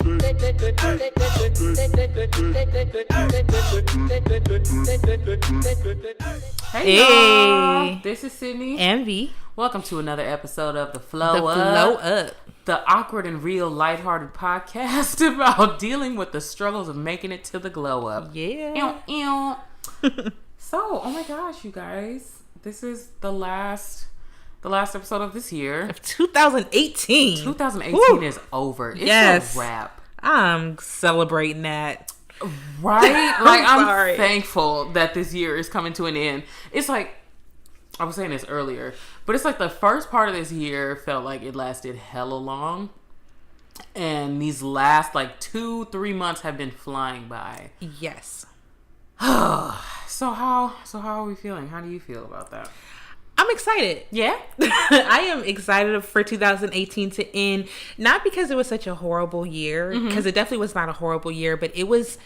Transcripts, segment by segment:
Hey, y'all. This is Sydney and V. Welcome to another episode of The Flow Up. The awkward and real lighthearted podcast about dealing with the struggles of making it to the glow up. Yeah. So, oh my gosh, you guys. This is the last episode of this year. Of 2018. 2018 Woo. is over. It's a wrap. I'm celebrating that. Right? Like, I'm sorry. thankful that this year is coming to an end. It's like, I was saying this earlier, but it's like the first part of this year felt like it lasted hella long. And these last like 2-3 months have been flying by. Yes. So how are we feeling? How do you feel about that? I'm excited. Yeah? I am excited for 2018 to end. Not because it was such a horrible year, because it definitely was not a horrible year, but it was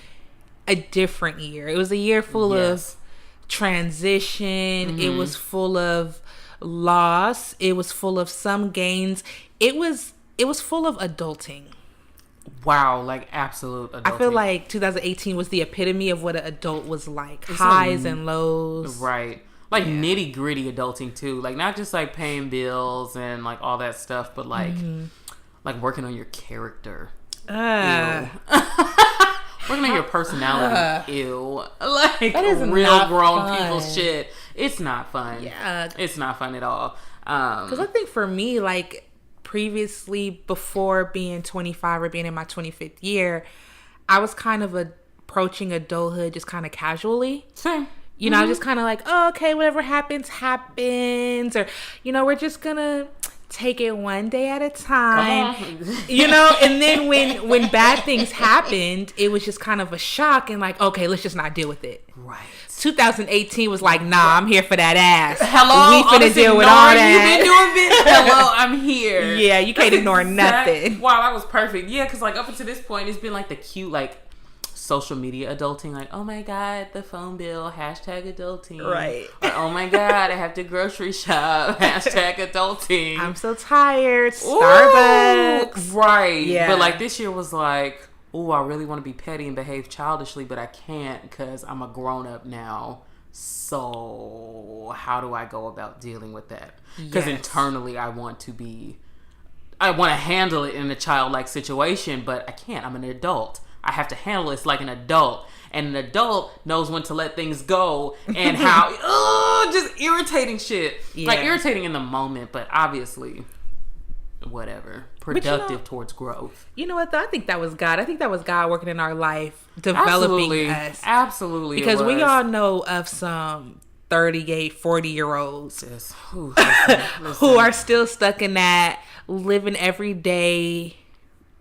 a different year. It was a year full of transition. It was full of loss. It was full of some gains. It was full of adulting. Wow, like absolute adulting. I feel like 2018 was the epitome of what an adult was like. Highs and lows. Right. Like nitty gritty adulting too. Like not just like paying bills and like all that stuff, but like like working on your character. Ew. Working on your personality. Ew. Like that is real grown fun. people shit. It's not fun. Yeah. It's not fun at all. Because I think for me, like previously, before being 25 or being in my 25th year, I was kind of approaching adulthood just kind of casually. Same. You know, just kind of like, oh, okay, whatever happens. Or, you know, we're just going to take it one day at a time. You know, and then when bad things happened, it was just kind of a shock and like, okay, let's just not deal with it. Right. 2018 was like, nah, I'm here for that ass. Hello, we finna deal with all that. You've been doing this. Hello, I'm here. Yeah, you can't ignore nothing. Wow, that was perfect. Yeah, because like up until this point, it's been like the cute like social media adulting, like, oh my god, the phone bill, #adulting. Right. Or, oh my god, I have to grocery shop, #adulting. I'm so tired. Starbucks. Ooh, right. Yeah. But like this year was like, oh, I really want to be petty and behave childishly, but I can't because I'm a grown up now. So how do I go about dealing with that? Because internally I want to handle it in a childlike situation, but I can't. I'm an adult. I have to handle it like an adult. And an adult knows when to let things go and how, just irritating shit. Yeah. Like irritating in the moment, but obviously, whatever. Productive towards growth. You know what, though? I think that was God. I think that was God working in our life, developing us. Absolutely. Because we all know of some 38, 40-year-olds who are still stuck in that, living every day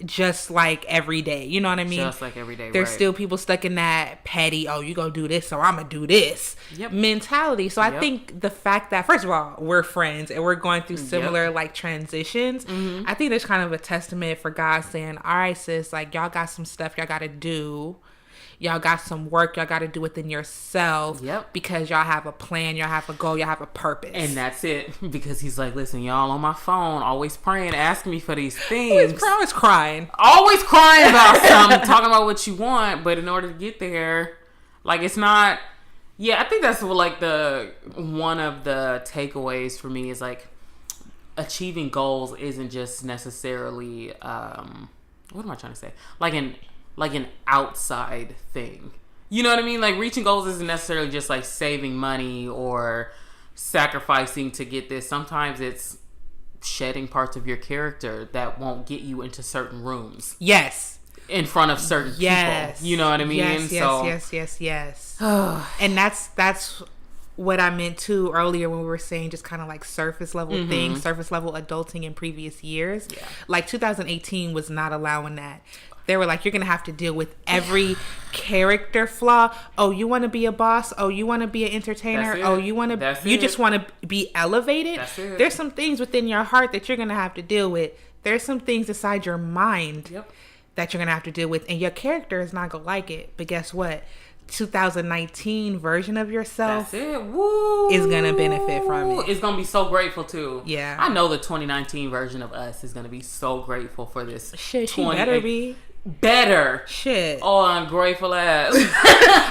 just like every day. You know what I mean? Just like every day, There's still people stuck in that petty, oh, you gonna do this, so I'm gonna do this mentality. So I think the fact that, first of all, we're friends and we're going through similar like transitions, I think there's kind of a testament for God saying, all right, sis, like y'all got some stuff y'all gotta do. Y'all got some work y'all got to do within yourself because y'all have a plan, y'all have a goal, y'all have a purpose. And that's it. Because he's like, listen, y'all on my phone, always praying, asking me for these things. Always crying. Always crying about something, talking about what you want. But in order to get there, like it's not... Yeah, I think that's what, like one of the takeaways for me is like achieving goals isn't just necessarily... what am I trying to say? Like an outside thing. You know what I mean? Like reaching goals isn't necessarily just like saving money or sacrificing to get this. Sometimes it's shedding parts of your character that won't get you into certain rooms. Yes. In front of certain people. You know what I mean? Yes. And that's what I meant too earlier when we were saying just kind of like surface level things, surface level adulting in previous years. Yeah. Like 2018 was not allowing that. They were like, you're going to have to deal with every character flaw. Oh, you want to be a boss? Oh, you want to be an entertainer? Oh, you just want to be elevated? That's it. There's some things within your heart that you're going to have to deal with. There's some things inside your mind that you're going to have to deal with. And your character is not going to like it. But guess what? 2019 version of yourself is going to benefit from it. It's going to be so grateful too. Yeah. I know the 2019 version of us is going to be so grateful for this. Shit, she better be. better. Shit. Oh, ungrateful ass.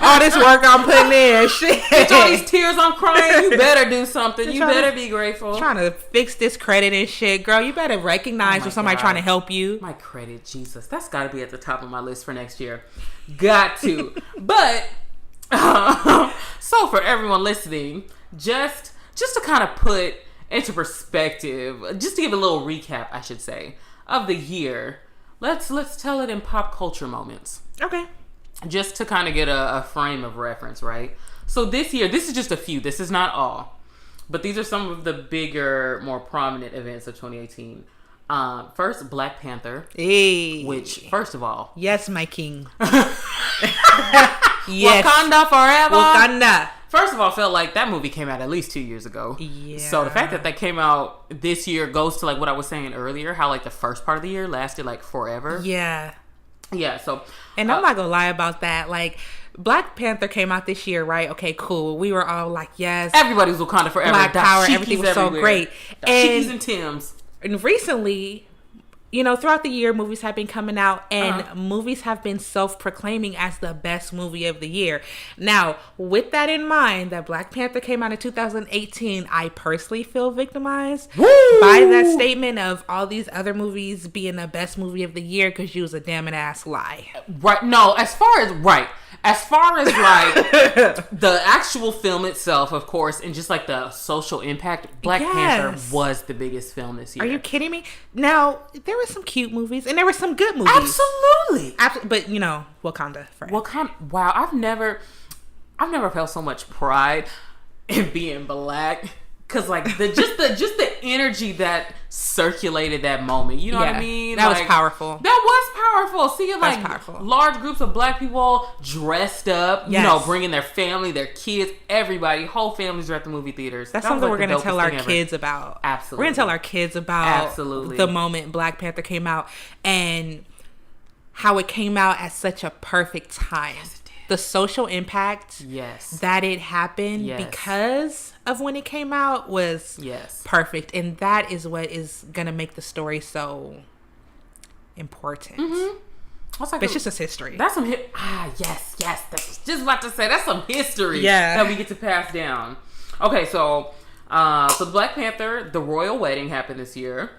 All this work I'm putting in. Shit. Get all these tears I'm crying. You better do something. You better be grateful. Trying to fix this credit and shit. Girl, you better recognize when somebody trying to help you. My credit, Jesus. That's got to be at the top of my list for next year. Got to. But, so for everyone listening, just to kind of put into perspective, just to give a little recap, I should say, of the year. Let's tell it in pop culture moments. Okay. Just to kind of get a frame of reference, right? So this year, this is just a few. This is not all. But these are some of the bigger, more prominent events of 2018. First, Black Panther. Hey. Which, first of all... Yes, my king. Yes. Wakanda forever. Wakanda. First of all, I felt like that movie came out at least 2 years ago. Yeah. So the fact that came out this year goes to like what I was saying earlier, how like the first part of the year lasted like forever. Yeah. Yeah, so... And I'm not gonna lie about that. Like, Black Panther came out this year, right? Okay, cool. We were all like, yes. Everybody was Wakanda forever. Black power, everything was so great. Dashikis and Tims. And recently... You know, throughout the year, movies have been coming out, and movies have been self-proclaiming as the best movie of the year. Now, with that in mind, that Black Panther came out in 2018, I personally feel victimized by that statement of all these other movies being the best movie of the year because you was a damn an ass lie. Right. No, as far as like the actual film itself, of course, and just like the social impact, Black Panther was the biggest film this year. Are you kidding me? Now, there were some cute movies and there were some good movies. Absolutely. But, you know, Wakanda forever. Wow, I've never felt so much pride in being Black. Cause like the energy that circulated that moment, you know what I mean? That was powerful. That was powerful. Seeing like large groups of Black people dressed up, you know, bringing their family, their kids, everybody, whole families are at the movie theaters. That's something we're gonna tell our kids about. Absolutely, we're gonna tell our kids about the moment Black Panther came out and how it came out at such a perfect time. Yes, it did. The social impact, that it happened because of when it came out was perfect, and that is what is gonna make the story so important. That's like it's just history. That's some yes. That's just about to say that's some history that we get to pass down. Okay, so the Black Panther, the royal wedding happened this year.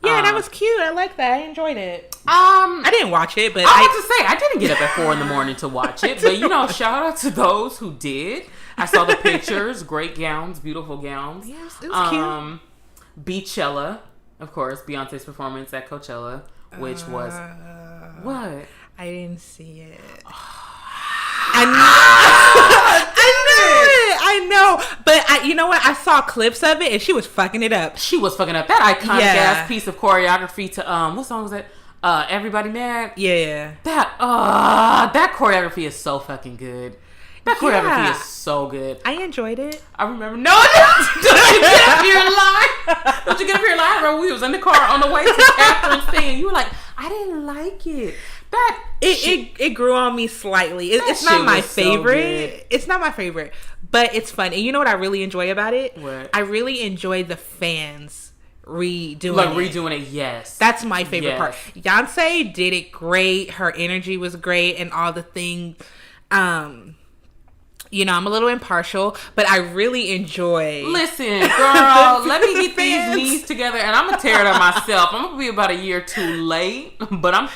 Yeah, that was cute. I like that. I enjoyed it. I didn't watch it, but I have to say I didn't get up at 4 a.m. to watch it. But you know, shout out to those who did. I saw the pictures. Great gowns, beautiful gowns. Yes, it was cute. Beachella, of course, Beyonce's performance at Coachella, which was what? I didn't see it. I know, but you know what? I saw clips of it, and she was fucking it up. She was fucking up. That iconic ass piece of choreography to what song was that? Everybody Mad. Yeah. That choreography is so fucking good. That choreography is so good. I enjoyed it. I remember. No, don't you get up here and lie. Don't you get up here and lie? I remember we was in the car on the way to Catherine's thing, and you were like, I didn't like it. It grew on me slightly. It's not my favorite. So it's not my favorite, but it's fun. And you know what I really enjoy about it? What? I really enjoy the fans redoing it. Yes, that's my favorite part. Beyonce did it great. Her energy was great, and all the things. You know, I'm a little impartial, but I really enjoy. Listen, girl, let me get these knees together, and I'm gonna tear it up myself. I'm gonna be about a year too late, but I'm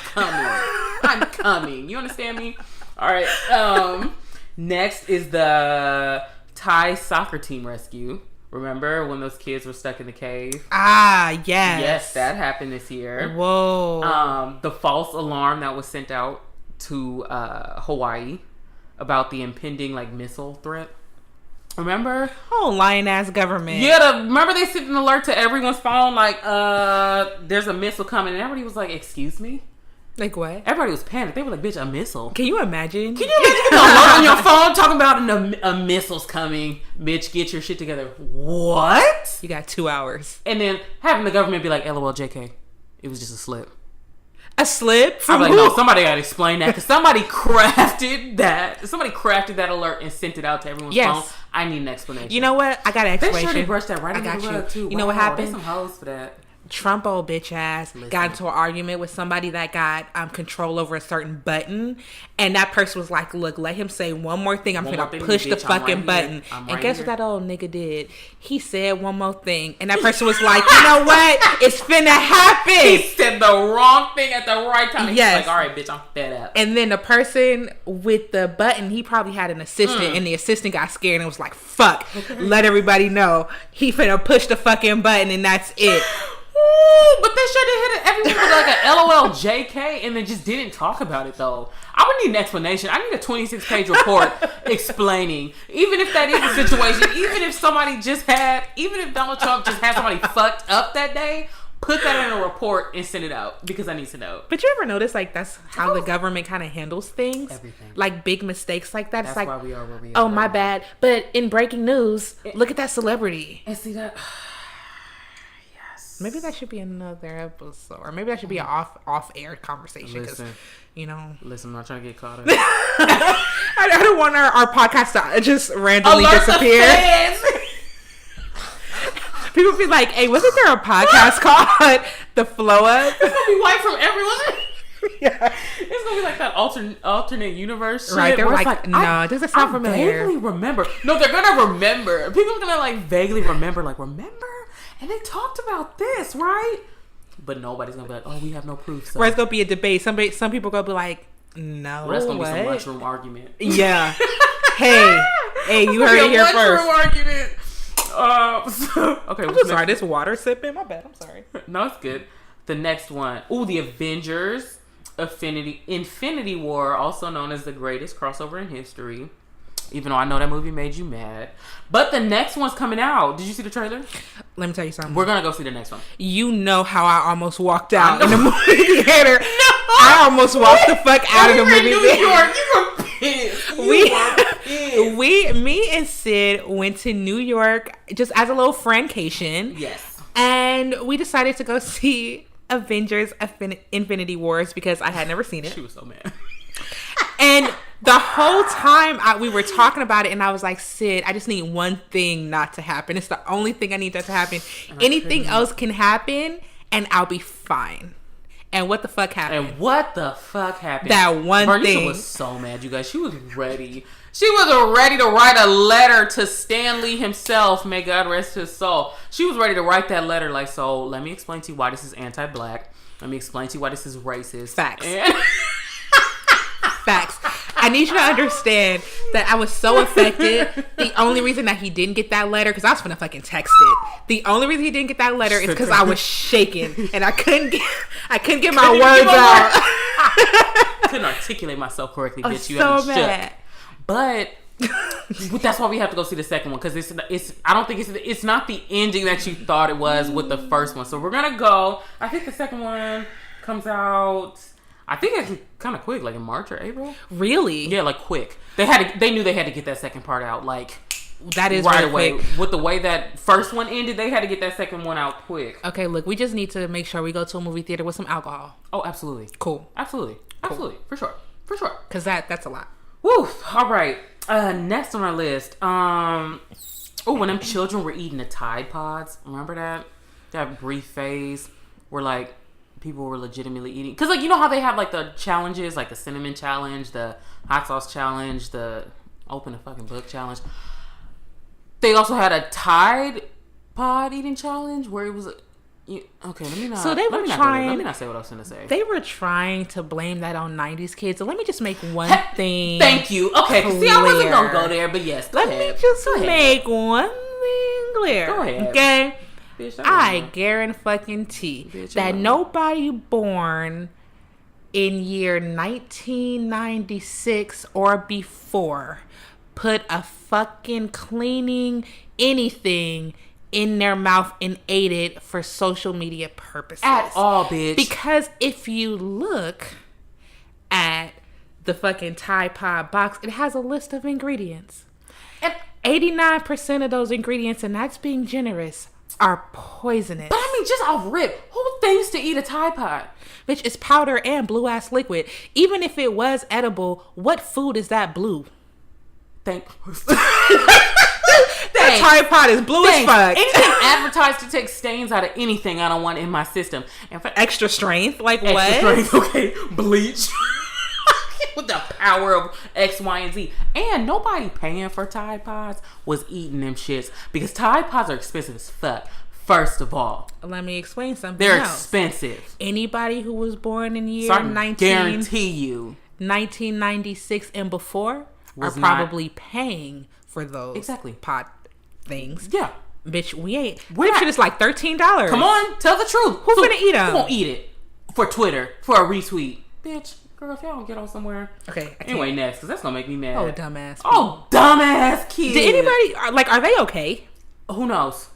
coming. You understand me? All right. Next is the Thai soccer team rescue. Remember when those kids were stuck in the cave? Ah, yes. Yes, that happened this year. Whoa. The false alarm that was sent out to Hawaii about the impending like missile threat. Remember? Oh, lying ass government. Yeah, remember they sent an alert to everyone's phone like there's a missile coming, and everybody was like, excuse me? Like what? Everybody was panicked. They were like, bitch, a missile. Can you imagine? Can you imagine getting an alert on your phone talking about a missile's coming? Bitch, get your shit together. What? You got 2 hours. And then having the government be like, LOL, JK. It was just a slip. A slip? I'm like, no, somebody got to explain that because somebody crafted that alert and sent it out to everyone's phone. I need an explanation. You know what? I got an explanation. They sure they brushed that right under the rug too. You know what happened? There's some hoes for that. Trump old bitch ass got into an argument with somebody that got control over a certain button, and that person was like, look, let him say one more thing, I'm gonna push the fucking button. And guess what that old nigga did? He said one more thing, and that person was like, you know what, it's finna happen. He said the wrong thing at the right time. Yes. He's like, all right, bitch, I'm fed up. And then the person with the button, he probably had an assistant, and the assistant got scared and was like, fuck, let everybody know he finna push the fucking button, and that's it. Ooh, but they should have hit it. Everyone was like a LOL JK and then just didn't talk about it though. I would need an explanation. I need a 26-page report explaining. Even if that is a situation, even if Donald Trump just had somebody fucked up that day, put that in a report and send it out because I need to know. But you ever notice like that's how the government kind of handles things? Everything. Like big mistakes like that. That's it's like, why we are where we are. Oh, my bad. But in breaking news, look at that celebrity. And see that. Maybe that should be another episode, or maybe that should be an off-air conversation. Listen, listen, I'm not trying to get caught up. I don't want our podcast to just randomly disappear. People be like, "Hey, wasn't there a podcast called The Flow Up?" It's gonna be white from everyone. Yeah, it's gonna be like that alternate universe shit. Right? They're like, no, it doesn't sound familiar. I vaguely remember. No, they're gonna remember. People are gonna like vaguely remember. Like, remember? And they talked about this, right? But nobody's gonna be like, oh, we have no proof. So. Where it's gonna be a debate. Some people gonna be like, no. Well, that's gonna be some lunchroom argument. Yeah. hey, you heard it here first. Argument. Okay. I'm sorry. This water sipping. My bad. I'm sorry. No, it's good. The next one. Ooh, the Avengers Infinity War, also known as the greatest crossover in history. Even though I know that movie made you mad. But the next one's coming out. Did you see the trailer? Let me tell you something. We're going to go see the next one. You know how I almost walked out in the movie theater. No. I almost walked the fuck out of the movie theater. You were pissed. Me and Sid went to New York just as a little friendcation. Yes. And we decided to go see Avengers Infinity Wars because I had never seen it. She was so mad. And the whole time we were talking about it, and I was like, Sid, I just need one thing not to happen. It's the only thing I need that to happen. Anything else can happen, and I'll be fine. And what the fuck happened? That one thing. Bernice was so mad, you guys. She was ready. She was ready to write a letter to Stan Lee himself. May God rest his soul. She was ready to write that letter like, so let me explain to you why this is anti-black. Let me explain to you why this is racist. Facts. Facts. I need you to understand that I was so affected. The only reason that he didn't get that letter, because I was finna fucking text it. The only reason he didn't get that letter is because I was shaking and I couldn't get my words out. Couldn't articulate myself correctly, bitch. You so had me mad. shook. But that's why we have to go see the second one, because it's I don't think it's not the ending that you thought it was with the first one. So we're gonna go. I think the second one comes out. I think it's kind of quick, like in March or April. Really? Yeah, like quick. They knew they had to get that second part out, like that is right really away. Quick. With the way that first one ended, they had to get that second one out quick. Okay, look, we just need to make sure we go to a movie theater with some alcohol. Oh, absolutely. Cool. Absolutely. For sure. Because that's a lot. Woo. All right. Next on our list. When them children were eating the Tide Pods. Remember that? That brief phase where like people were legitimately eating, because like, you know how they have like the challenges, like the cinnamon challenge, the hot sauce challenge, the open a fucking book challenge. They also had a Tide Pod eating challenge where it was okay, let me not. So they were trying. Let me not say what I was going to say. They were trying to blame that on 90s kids. So let me just make one thing. Thank you. Okay, clear. See, I wasn't going to go there, but yes, let me just make one thing clear. Go ahead. Okay. Bitch, I guarantee that nobody born in year 1996 or before put a fucking cleaning anything in their mouth and ate it for social media purposes. At all, bitch. Because if you look at the fucking Tide Pod box, it has a list of ingredients. And 89% of those ingredients, and that's being generous, are poisonous. But I mean, just off rip, who thinks to eat a Tide Pod? Bitch, it's powder and blue ass liquid. Even if it was edible, what food is that blue? Thank That Tide Pod is blue as fuck. Anything advertised to take stains out of anything I don't want in my system. And for extra strength? Like extra what? Strength, okay. Bleach. With the power of X, Y, and Z. And nobody paying for Tide Pods was eating them shits. Because Tide Pods are expensive as fuck. First of all. Let me explain something They're else. Expensive. Anybody who was born in year guarantee you 1996 and before was are probably paying for those pod things. Yeah. Bitch, we're shit is like $13. Come on, tell the truth. Who's gonna eat them? Who gonna eat it? For Twitter, for a retweet. Bitch, girl, if y'all don't get on somewhere. Okay. Anyway, next, because that's gonna make me mad. Oh, dumbass. Oh, dumbass kids. Did anybody, like, are they okay? Who knows?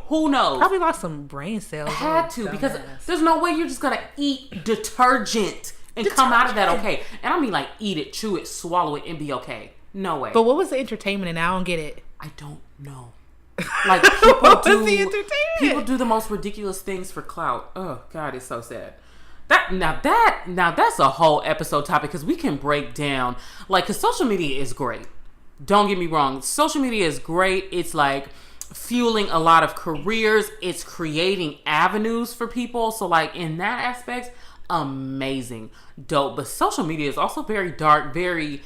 Who knows? Probably lost some brain cells. Had to, because there's no way you're just gonna eat detergent and come out of that okay. And I mean, like, eat it, chew it, swallow it, and be okay. No way. But what was the entertainment? And I don't get it. I don't know. Like, people do the most ridiculous things for clout. Oh God, it's so sad. Now that's a whole episode topic, because we can break down, like, because social media is great. Don't get me wrong. Social media is great. It's like fueling a lot of careers. It's creating avenues for people. So, like, in that aspect, amazing, dope. But social media is also very dark, very,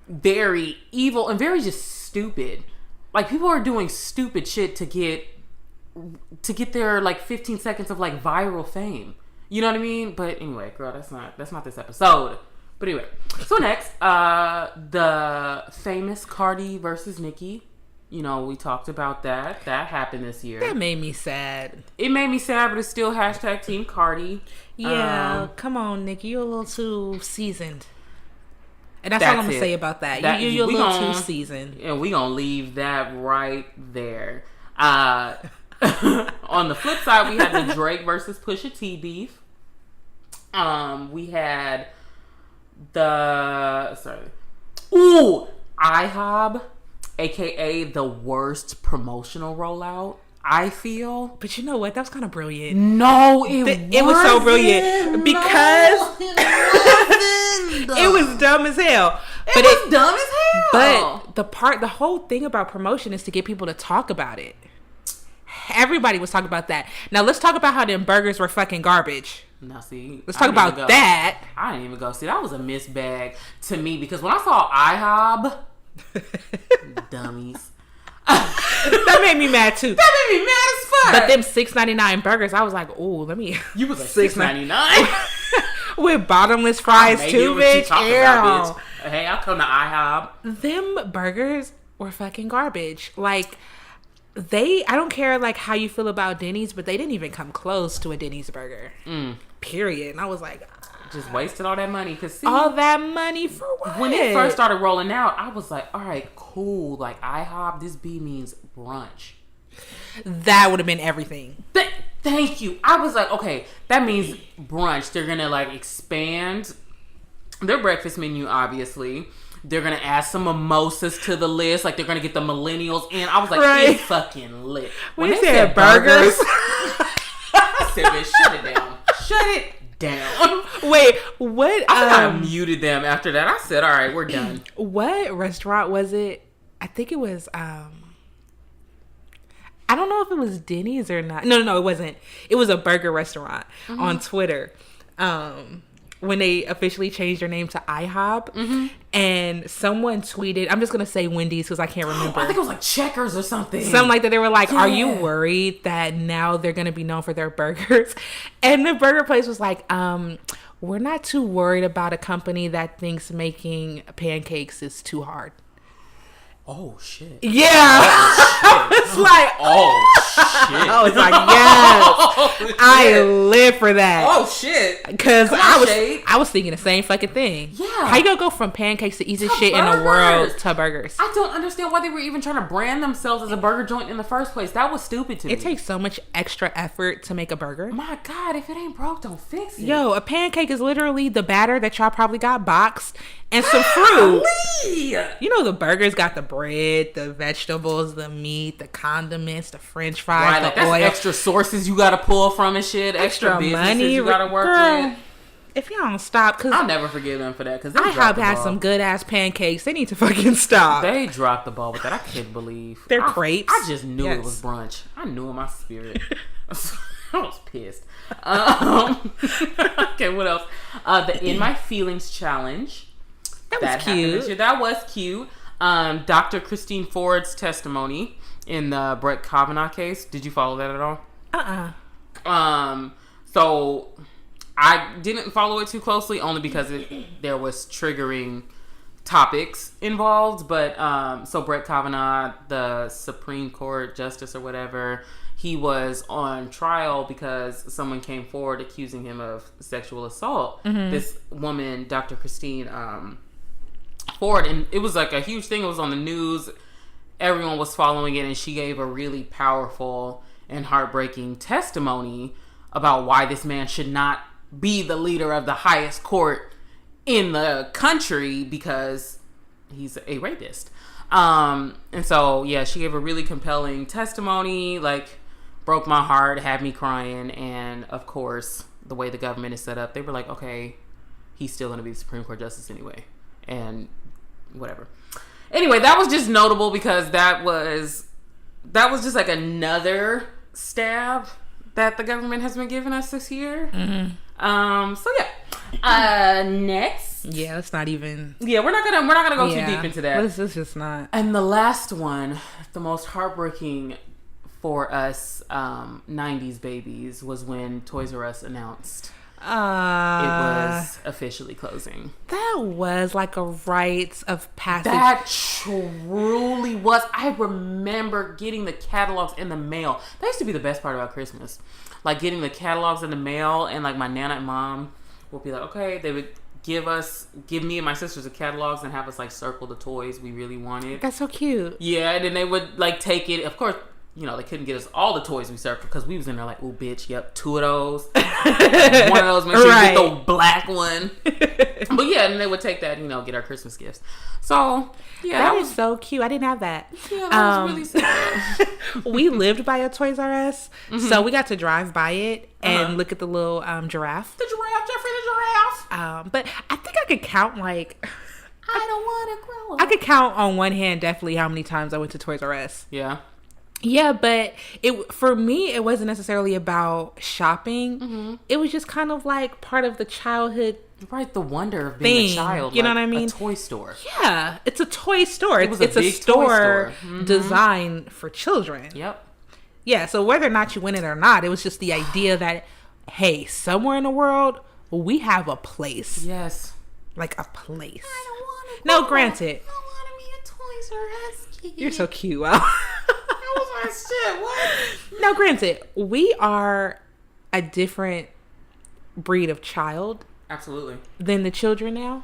very evil, and very just stupid. Like, people are doing stupid shit to get their, like, 15 seconds of, like, viral fame. You know what I mean? But anyway, girl, that's not this episode. But anyway, so next, the famous Cardi versus Nicki. You know, we talked about that. That happened this year. That made me sad. It made me sad, but it's still hashtag Team Cardi. Yeah, come on, Nicki. You're a little too seasoned. And that's all I'm going to say about that. You're a little too seasoned. And we going to leave that right there. On the flip side, we had the Drake versus Pusha T beef. We had IHOB, aka the worst promotional rollout, I feel. But you know what? That was kind of brilliant. No, it was so brilliant because it was dumb as hell. It was dumb as hell. But the whole thing about promotion is to get people to talk about it. Everybody was talking about that. Now let's talk about how them burgers were fucking garbage. Now see, let's talk about that. I didn't even go. See, that was a missed bag to me, because when I saw IHOB, dummies. That made me mad too. That made me mad as fuck. But them $6.99 burgers, I was like, oh, let me. You was like $6.99 with bottomless fries too, bitch. About, bitch. Hey, I'll come to IHOB. Them burgers were fucking garbage. Like, I don't care like how you feel about Denny's, but they didn't even come close to a Denny's burger. Period. And I was like, just wasted all that money. Cause see, all that money for what? When it first started rolling out, I was like, all right, cool. Like, IHOB, this B means brunch. That would have been everything. Thank you. I was like, okay, that means brunch. They're gonna like expand their breakfast menu, obviously. They're gonna add some mimosas to the list. Like, they're gonna get the millennials in. I was like, it's fucking lit. When they said burgers, I said, bitch, shut it down. Shut it down. Wait, what? I think I muted them after that. I said, all right, we're done. What restaurant was it? I think it was, I don't know if it was Denny's or not. No, it wasn't. It was a burger restaurant on Twitter. When they officially changed their name to IHOB, and someone tweeted, I'm just going to say Wendy's because I can't remember. I think it was like Checkers or something. Something like that. They were like, are you worried that now they're going to be known for their burgers? And the burger place was like, we're not too worried about a company that thinks making pancakes is too hard. Oh, shit. Yeah. I was like, shit. I was like, yes. I live for that. Oh, shit. Because I was thinking the same fucking thing. Yeah. How you gonna go from pancakes to easiest shit in the world to burgers? I don't understand why they were even trying to brand themselves as a burger joint in the first place. That was stupid to me. It takes so much extra effort to make a burger. My God, if it ain't broke, don't fix it. Yo, a pancake is literally the batter that y'all probably got boxed and some fruit. You know, the burgers got the bread, the vegetables, the meat, the condiments, the french fries, the that's oil. Extra sources you gotta pull from and shit. Extra businesses money you gotta work with. if y'all don't stop, because I'll never forgive them for that. Because I have had some good ass pancakes. They need to fucking stop. They dropped the ball with that. I couldn't believe They're crepes. I just knew it was brunch. I knew in my spirit. I was pissed. Okay, what else? The In My Feelings challenge. That was cute. That was cute. Dr. Christine Ford's testimony in the Brett Kavanaugh case. Did you follow that at all? So I didn't follow it too closely, only because there was triggering topics involved. But so Brett Kavanaugh, the Supreme Court justice or whatever, he was on trial because someone came forward accusing him of sexual assault. This woman, Dr. Christine Ford, and it was like a huge thing. It was on the news. Everyone was following it, and she gave a really powerful and heartbreaking testimony about why this man should not be the leader of the highest court in the country because he's a rapist. And so, yeah, she gave a really compelling testimony, like, broke my heart, had me crying, and of course, the way the government is set up, they were like, okay, he's still going to be the Supreme Court justice anyway, and whatever. Anyway, that was just notable because that was just like another stab that the government has been giving us this year. So yeah. Next. Yeah, let's not even. Yeah, we're not gonna go too deep into that. Let's just not. And the last one, the most heartbreaking for us 90s babies, was when Toys R Us announced it was officially closing. That was like a rite of passage. That truly was. I remember getting the catalogs in the mail. That used to be the best part about Christmas. Like getting the catalogs in the mail, and like my nana and mom would be like, okay, they would give me and my sisters the catalogs and have us like circle the toys we really wanted. That's so cute. Yeah, and then they would like take it. Of course, you know, they couldn't get us all the toys we circled because we was in there like, oh, bitch, yep, 2 of those. One of those, make sure you get the black one. But yeah, and they would take that, you know, get our Christmas gifts. So, yeah. That was so cute. I didn't have that. Yeah, that was really sad. We lived by a Toys R Us, so we got to drive by it and look at the little giraffe. The giraffe, Jeffrey the giraffe. But I think I could count like... I don't want to grow up. I could count on one hand definitely how many times I went to Toys R Us. Yeah. Yeah, but for me, it wasn't necessarily about shopping. It was just kind of like part of the childhood. Right, the wonder of being a child. You know what I mean? A toy store. Yeah, it's a toy store. It's a a store designed for children. Yep. Yeah, so whether or not you win it or not, it was just the idea that, hey, somewhere in the world, we have a place. Yes. Like a place. I don't want to. No, granted. I want to be a Toys R Us kid. You're so cute. Wow. That was my shit. What? Now, granted, we are a different breed of child. Absolutely. Than the children now.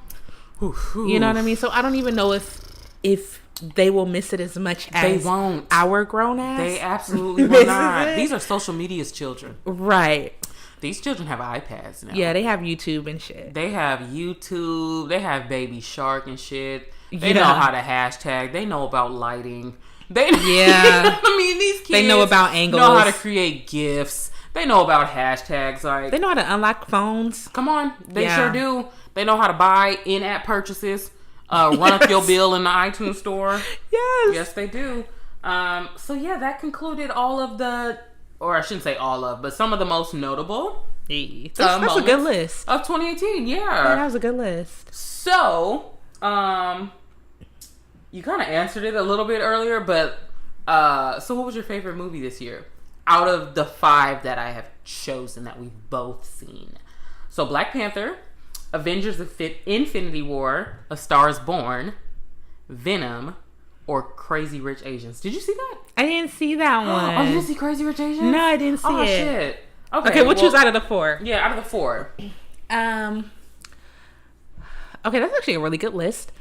You know what I mean? So I don't even know if they will miss it as much as they won't. Our grown ass. They absolutely will not. These are social media's children. Right. These children have iPads now. Yeah, they have YouTube and shit. They have YouTube. They have Baby Shark and shit. They know how to hashtag. They know about lighting. I mean, these kids. They know about angles. Know how to create GIFs. They know about hashtags. Like, they know how to unlock phones. Come on, they sure do. They know how to buy in-app purchases. Run up your bill in the iTunes store. Yes, they do. So yeah, that concluded all of the, or I shouldn't say all of, but some of the most notable. That's a good list of 2018. Yeah, that was a good list. So, you kind of answered it a little bit earlier, but so what was your favorite movie this year? Out of the 5 that I have chosen that we've both seen. So Black Panther, Avengers Infinity War, A Star is Born, Venom, or Crazy Rich Asians. Did you see that? I didn't see that one. Oh, you didn't see Crazy Rich Asians? No, I didn't see it. Oh, shit. Okay, what was out of the 4? Yeah, out of the 4. Okay, that's actually a really good list.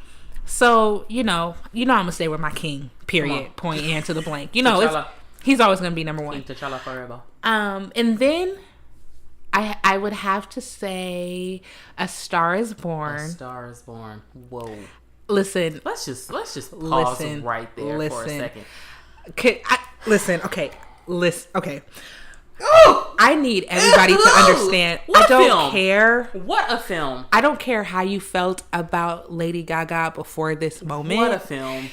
So, you know I'm gonna stay with my king. Period. Point and to the blank. You know, he's always gonna be number 1. King T'Challa forever. And then I would have to say A Star is Born. A Star is Born. Whoa. Listen. Let's just pause right there for a second. Okay. Listen. Okay. I need everybody to understand. What I don't film? care. What a film. I don't care how you felt about Lady Gaga before this moment. What a film.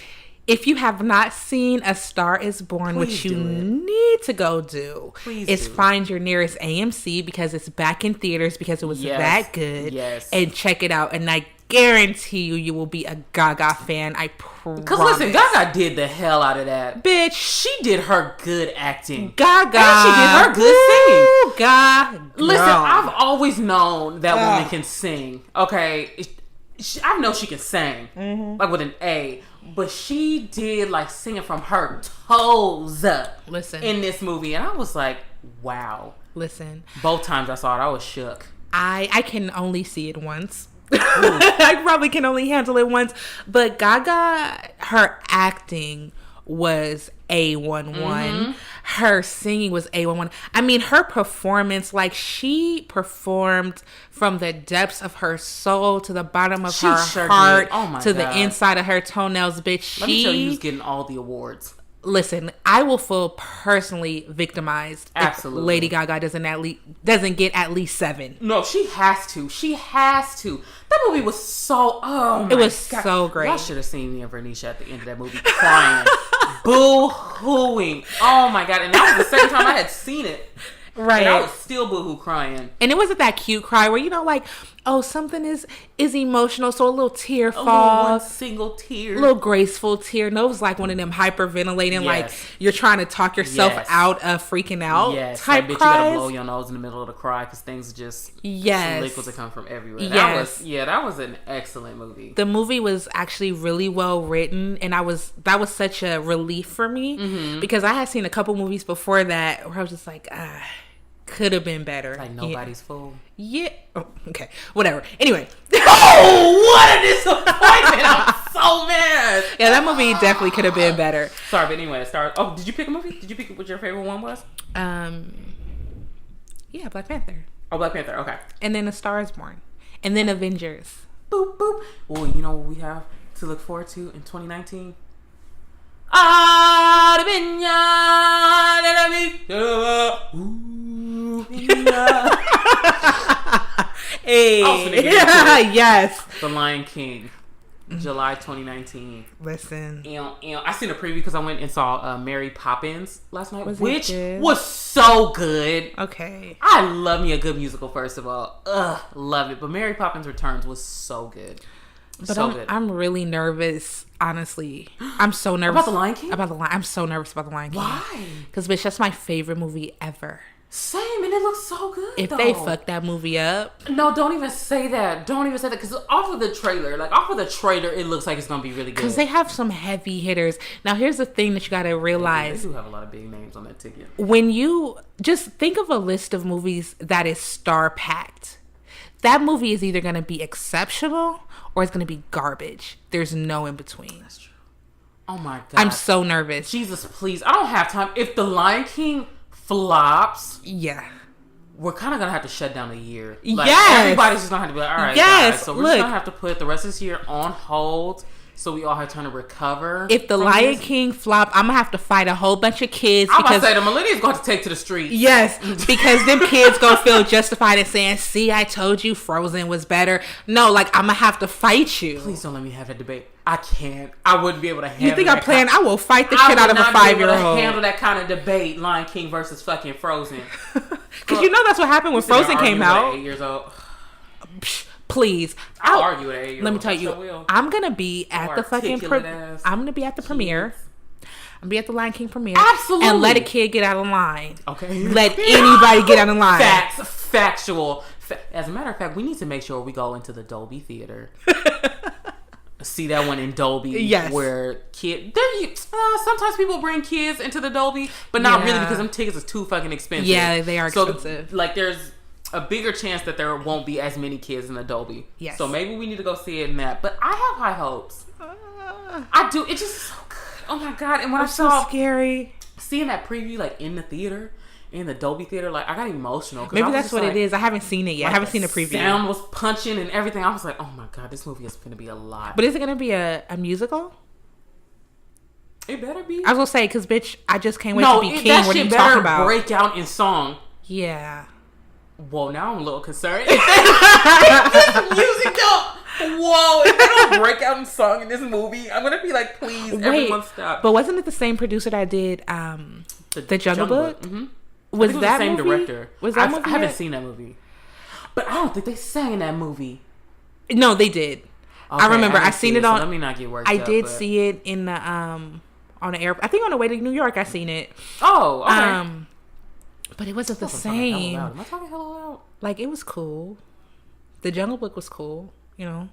If you have not seen A Star Is Born, Please which you do it. need to go do, Please is do. find your nearest AMC because it's back in theaters because it was Yes. that good. Yes. And check it out. And I guarantee you will be a Gaga fan. I promise. Because listen, Gaga did the hell out of that. Bitch. She did her good acting. Gaga. And she did her good singing. Woo, Gaga. Listen, Girl. I've always known that woman can sing. Okay, I know she can sing, like with an A, but she did like singing from her toes. Listen. In this movie, and I was like, wow. Listen. Both times I saw it, I was shook. I can only see it once. I probably can only handle it once. But Gaga, her acting was A11. Her singing was A11. I mean, her performance, like she performed from the depths of her soul to the bottom of She her sure heart did. Oh my to God. the inside of her toenails, bitch. Let me tell you who's getting all the awards. Listen, I will feel personally victimized Absolutely. if Lady Gaga doesn't get at least 7. No, she has to. She has to. That movie was so. Oh my It was God. so great. Y'all should have seen me and Vernisha at the end of that movie crying, boo-hooing. Oh my God! And that was the second time I had seen it. Right. And I was still boo-hoo crying. And it wasn't that cute cry where, like, oh, something is emotional, so a little tear A little one falls. single tear. A little graceful tear. No, it was like one of them hyperventilating, like Yes. you're trying to talk yourself Yes. out of freaking out Yes, type like, bitch, you gotta cries. blow your nose in the middle of the cry because things are just Yes. liquids that come from everywhere. Yes. That was an excellent movie. The movie was actually really well written, and that was such a relief for me because I had seen a couple movies before that where I was just like, could have been better. Like Nobody's Fool. Yeah. Oh, okay. Whatever. Anyway. Oh, what a disappointment! I'm so mad. Yeah, that movie definitely could have been better. Sorry, but anyway, Oh, did you pick a movie? Did you pick what your favorite one was? Yeah, Black Panther. Oh, Black Panther. Okay. And then A Star Is Born. And then Avengers. Boop boop. Well, you know what we have to look forward to in 2019? Hey. Also nigga, yeah. Yes. The Lion King, July 2019. Listen. I seen a preview because I went and saw Mary Poppins last night, Was it which good? was so good. Okay. I love me a good musical, first of all. Love it. But Mary Poppins Returns was so good. But So good. I'm really nervous, honestly. I'm so nervous. About The Lion King? I'm so nervous about The Lion King. Why? Because, bitch, that's my favorite movie ever. Same, and it looks so good. If though. they fuck that movie up. No, don't even say that. Don't even say that. Because off of the trailer, it looks like it's going to be really good. Because they have some heavy hitters. Now, here's the thing that you got to They realize. do have a lot of big names on that ticket. When you just think of a list of movies that is star packed, that movie is either going to be exceptional or it's going to be garbage. There's no in between. That's true. Oh my God. I'm so nervous. Jesus, please. I don't have time. If The Lion King flops, Yeah. we're kind of going to have to shut down a year. Yes. Everybody's just going to have to be like, all right, Yes, guys. So we're look. just going to have to put the rest of this year on hold so we all have time to recover. If The from Lion this. King flop, I'm going to have to fight a whole bunch of kids. I'm about to because say, the millennials going to take to the streets. Yes, because them kids gonna feel justified in saying, see, I told you Frozen was better. No, like, I'm gonna have to fight you. Please don't let me have that debate. I can't. I wouldn't be able to handle You think that I'm playing? kind- I will fight the I shit out would of a not be able to 5-year-old. handle that kind of debate, Lion King versus fucking Frozen. Because you know that's what happened when Frozen came out. 8 years old. Psh, please. I'll argue at 8 years old. Let me tell I you, sure will. I'm gonna be at the fucking. Articulate ass I'm gonna be at the premiere. I'm gonna be at the Lion King premiere. Absolutely. And let a kid get out of line. Okay. Let anybody get out of line. Facts. Factual. As a matter of fact, we need to make sure we go into the Dolby Theater. See that one in Dolby. Yes. Where sometimes people bring kids into the Dolby, but not really Yeah. because them tickets is too fucking expensive. Yeah, they are expensive. Like there's a bigger chance that there won't be as many kids in the Dolby. Yes. So maybe we need to go see it in that. But I have high hopes. I do. It just is so good. Oh my God. And when I It's so saw scary. seeing that preview like in the theater, in the Dolby Theater, like I got emotional. 'Cause I Maybe was that's just what like, it is. I haven't seen it yet. I haven't seen a preview. Sound was punching and everything. I was like, oh my God, this movie is going to be a lot. But is it gonna be a musical? It better be. I was gonna say, because bitch, I just can't wait to be king. What are you talking about? Break out in song. Yeah. Whoa, now I'm a little concerned. If this music don't. Whoa, if they don't break out in song in this movie, I'm gonna be like, please, everyone stop. But wasn't it the same producer that did the Jungle Book? Mm-hmm. Was that the same movie? director? Was that movie? I haven't seen that movie, but I don't think they sang in that movie. No, they did. Okay, I remember. I seen it on. So let me not get worked up. I did see it in the on the air. I think on the way to New York, I seen it. Oh, okay. But it wasn't the same. Am I talking hella loud? Like, it was cool. The Jungle Book was cool. You know.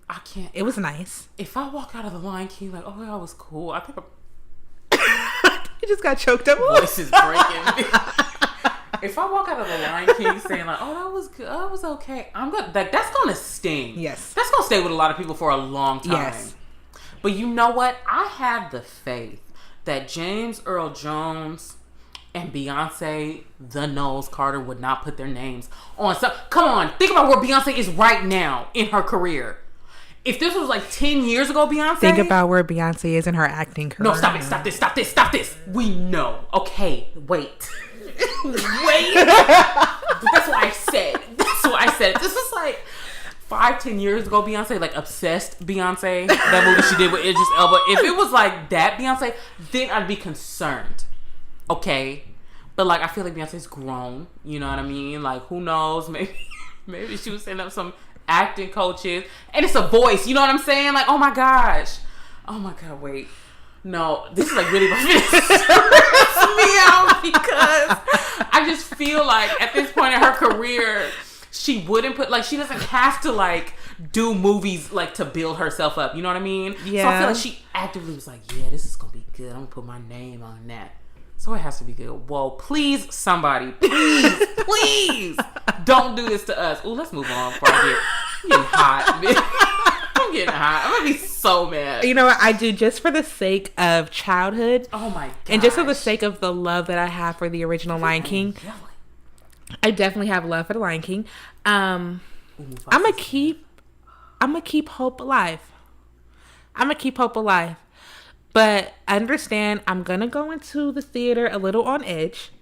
I can't. It was nice. If I walk out of the Lion King like, oh, that was cool, I think You just got choked up. Voice is breaking. If I walk out of the Lion King saying like, oh, that was good, that was okay, I'm gonna that's gonna sting. Yes, that's gonna stay with a lot of people for a long time. Yes, but you know what? I have the faith that James Earl Jones and Beyonce, the Knowles Carter, would not put their names on. So come on, think about where Beyonce is right now in her career. If this was like 10 years ago, Beyonce... Think about where Beyonce is in her acting career. No, stop it. Stop this. Stop this. Stop this. We know. Okay, wait. Wait. That's what I said. That's what I said. This was like 5-10 years ago, Beyonce, like Obsessed Beyonce. That movie she did with Idris Elba. If it was like that Beyonce, then I'd be concerned. Okay? But like, I feel like Beyonce's grown. You know what I mean? Like, who knows? Maybe she was setting up some acting coaches, and it's a voice, you know what I'm saying? Like, oh my god, wait, no, this is like really me out, because I just feel like at this point in her career, she wouldn't put, like, she doesn't have to like do movies like to build herself up, you know what I mean? Yeah. So I feel like she actively was like, yeah, this is gonna be good, I'm gonna put my name on that. So it has to be good. Whoa, please, somebody, please, don't do this to us. Ooh, let's move on before I'm getting hot, bitch. I'm getting hot. I'm gonna be so mad. You know what? I do, just for the sake of childhood. Oh my god. And just for the sake of the love that I have for the original Lion King. I definitely have love for the Lion King. I'm gonna keep hope alive. But I understand I'm going to go into the theater a little on edge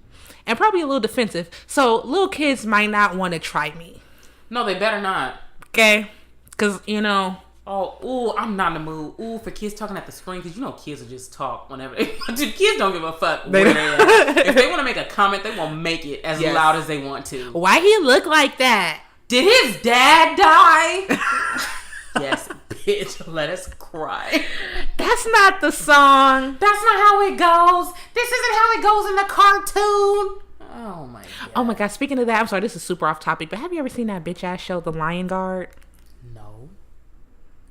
and probably a little defensive. So little kids might not want to try me. No, they better not. Okay? Because, you know. Oh, ooh, I'm not in the mood. Ooh, for kids talking at the screen. Because you know kids will just talk whenever they want to. Kids don't give a fuck where they are. If they want to make a comment, they won't make it as loud as they want to. Why he look like that? Did his dad die? Yes, bitch, let us cry. That's not the song. That's not how it goes. This isn't how it goes in the cartoon. Oh my god. Oh my god, speaking of that, I'm sorry, this is super off topic, but have you ever seen that bitch ass show, The Lion Guard? No.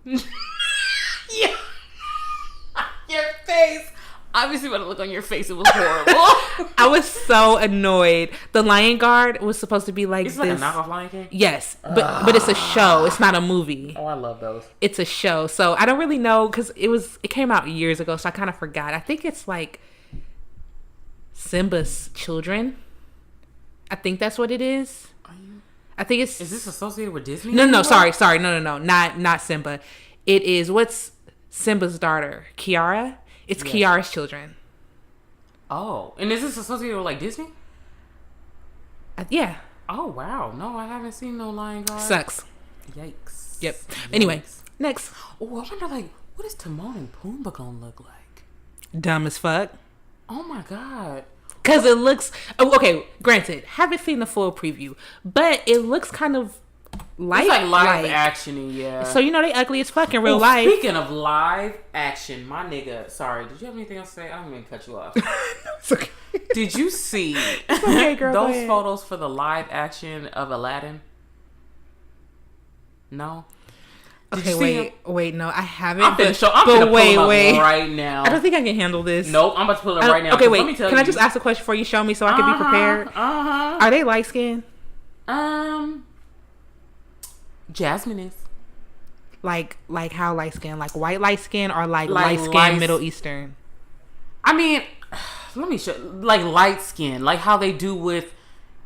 Yeah. Your face. Obviously, when I look on your face, it was horrible. I was so annoyed. The Lion Guard was supposed to be like it's like a knockoff Lion King? Yes, but it's a show. It's not a movie. Oh, I love those. It's a show. So I don't really know, because it came out years ago, so I kind of forgot. I think it's like Simba's children. I think that's what it is. I think it's... Is this associated with Disney? No, sorry. No. Not Simba. It is, what's Simba's daughter? Kiara? It's Kiara's children. Oh. And is this associated with, like, Disney? Yeah. Oh, wow. No, I haven't seen no Lion Guard. Sucks. Yikes. Yep. Anyway, next. Oh, I wonder, like, what is Timon and Pumbaa gonna look like? Dumb as fuck. Oh, my God. Because it looks... Okay, granted, haven't seen the full preview, but it looks kind of it's like live action-y, yeah. So, you know, they ugly as fuck in real life. Speaking of live action, my nigga, sorry, did you have anything else to say? I don't mean to cut you off. It's okay. Did you see okay, girl, those photos for the live action of Aladdin? No? Okay, wait, no, I haven't. I'm finna pull them up right now. I don't think I can handle this. Nope, I'm about to pull it up right now. Okay, wait, let me tell you. I just ask a question before you show me so I can be prepared? Are they light skinned? Jasmine is. Like how light skin? Like white light skin, or like light skin Middle Eastern? I mean, let me show. Like light skin, like how they do with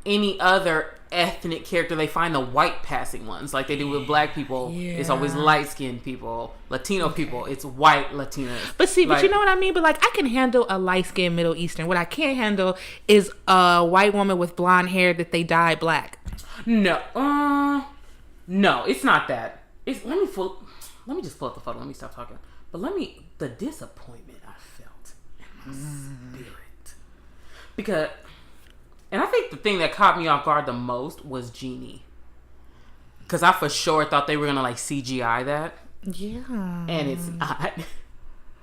any other ethnic character, they find the white passing ones, like they do with black people. It's always light skinned people, Latino people. It's white Latinos. But see, but you know what I mean. But like, I can handle a light skinned Middle Eastern. What I can't handle is a white woman with blonde hair that they dye black. No, no, it's not that. It's let me just pull up the photo. Let me stop talking. But the disappointment I felt in my spirit, because. And I think the thing that caught me off guard the most was Genie. Because I for sure thought they were going to like CGI that. Yeah. And it's not.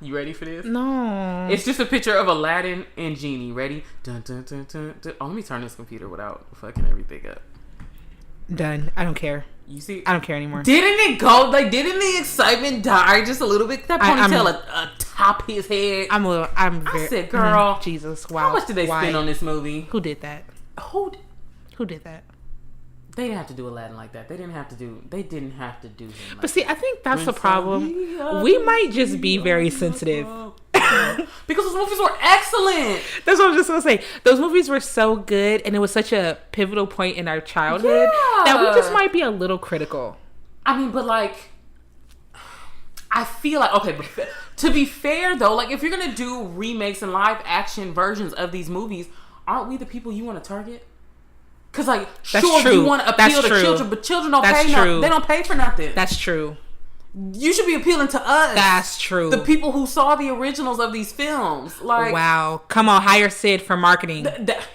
You ready for this? No. It's just a picture of Aladdin and Genie. Ready? Dun, dun, dun, dun, dun. Oh, let me turn this computer without fucking everything up. Done. I don't care. You see? I don't care anymore. Didn't it go? Like, didn't the excitement die just a little bit? That ponytail atop his head. I said, girl. Jesus, wow. How much did they spend on this movie? Who did that? Who did that? They didn't have to do Aladdin like that. They didn't have to do him. Like but see, I think that's the problem. We might just be very sensitive. Because those movies were excellent. That's what I was just gonna say. Those movies were so good, and it was such a pivotal point in our childhood that we just might be a little critical. I mean, but like, I feel like, okay, but to be fair though, like if you're gonna do remakes and live action versions of these movies, aren't we the people you want to target? Because like, you want to appeal to children, but children don't pay. They don't pay for nothing. That's true. You should be appealing to us. That's true. The people who saw the originals of these films. Like, wow. Come on, hire Sid for marketing.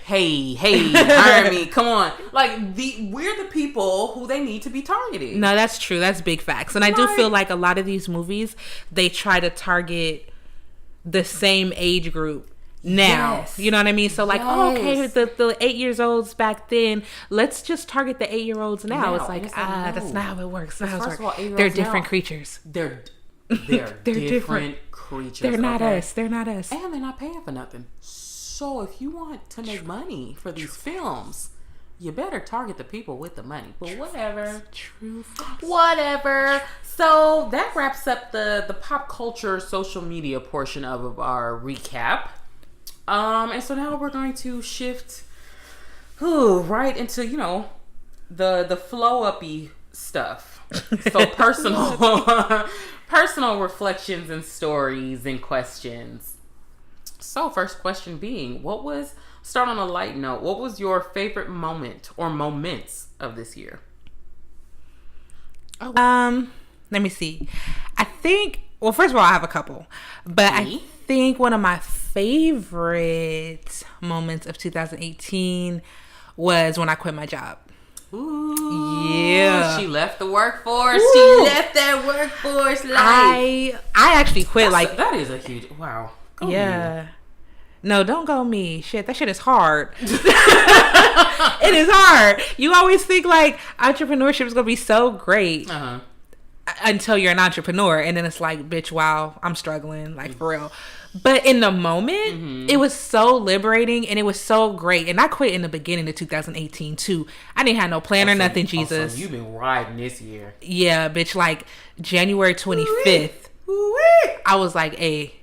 Hey, hire me. Come on. Like, we're the people who they need to be targeting. No, that's true. That's big facts. And I do feel like a lot of these movies, they try to target the same age group now. Yes. You know what I mean? So like, okay, the 8 years olds back then, let's just target the 8 year olds now. It's like, that's not how it works. First of all, they're different creatures. They're different creatures. They're not us. They're not us. And they're not paying for nothing. So if you want to make money for these films, you better target the people with the money. But whatever. True. Whatever. So that wraps up the pop culture social media portion of our recap. And so now we're going to shift right into, the flow-uppy stuff. So personal reflections and stories and questions. So first question being, start on a light note, what was your favorite moment or moments of this year? Let me see. I think, well, first of all, I have a couple, but I think one of my favorite moments of 2018 was when I quit my job. Ooh, yeah. She left the workforce. Ooh. She left that workforce life. I actually quit. That is a huge, wow. Go yeah. Me. No, don't go me. Shit, that shit is hard. It is hard. You always think like entrepreneurship is going to be so great. Uh-huh. Until you're an entrepreneur, and then it's like, bitch, wow, I'm struggling, like for real. But in the moment, it was so liberating and it was so great. And I quit in the beginning of 2018 too. I didn't have no plan or nothing, Jesus. So you've been riding this year. Yeah, bitch, like January 25th, I was like, hey,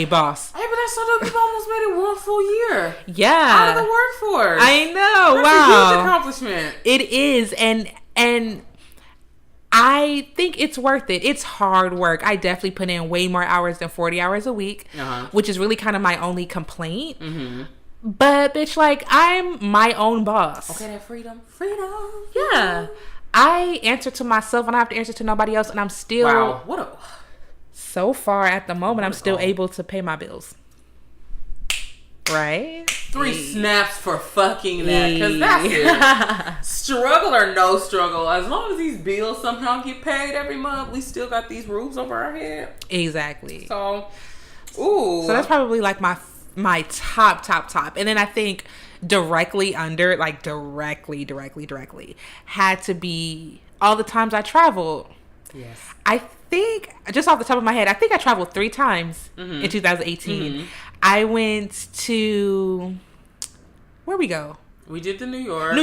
boss. Hey, but that's so dope. You've almost made it 1 full year. Yeah. Out of the workforce. I know. That's wow. a huge accomplishment. It is. And I think it's worth it. It's hard work. I definitely put in way more hours than 40 hours a week, which is really kind of my only complaint. Mm-hmm. But bitch, like, I'm my own boss. Okay, that freedom. Yeah. I answer to myself and I have to answer to nobody else, and I'm still... Wow. So far at the moment, I'm still able to pay my bills. Right? 3 snaps for fucking that, because that's it. Struggle or no struggle, as long as these bills somehow get paid every month, we still got these roofs over our head. Exactly. So that's probably like my top. And then I think directly under, like directly had to be all the times I traveled. Yes. I think, just off the top of my head, I think I traveled 3 times in 2018. Mm-hmm. I went to... Where'd we go? We did the New York.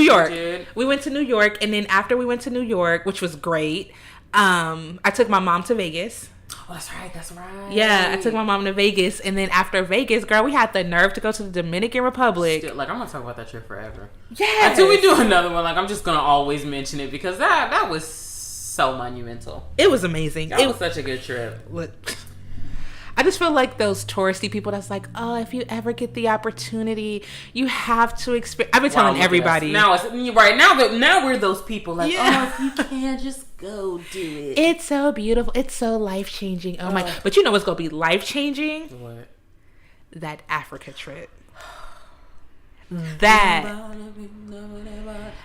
We went to New York, and then after we went to New York, which was great, I took my mom to Vegas. Oh, that's right. That's right. Yeah, I took my mom to Vegas, and then after Vegas, girl, we had the nerve to go to the Dominican Republic. Still, like, I'm gonna talk about that trip forever. Yeah. Until we do another one, like, I'm just gonna always mention it because that was so monumental. It was amazing. It was such a good trip. Look, I just feel like those touristy people that's like, oh, if you ever get the opportunity, you have to experience. I've been telling everybody. Now it's right now we're those people like, oh, if you can, just go do it. It's so beautiful. It's so life changing. Oh my! But you know what's gonna be life changing? What? That Africa trip. That.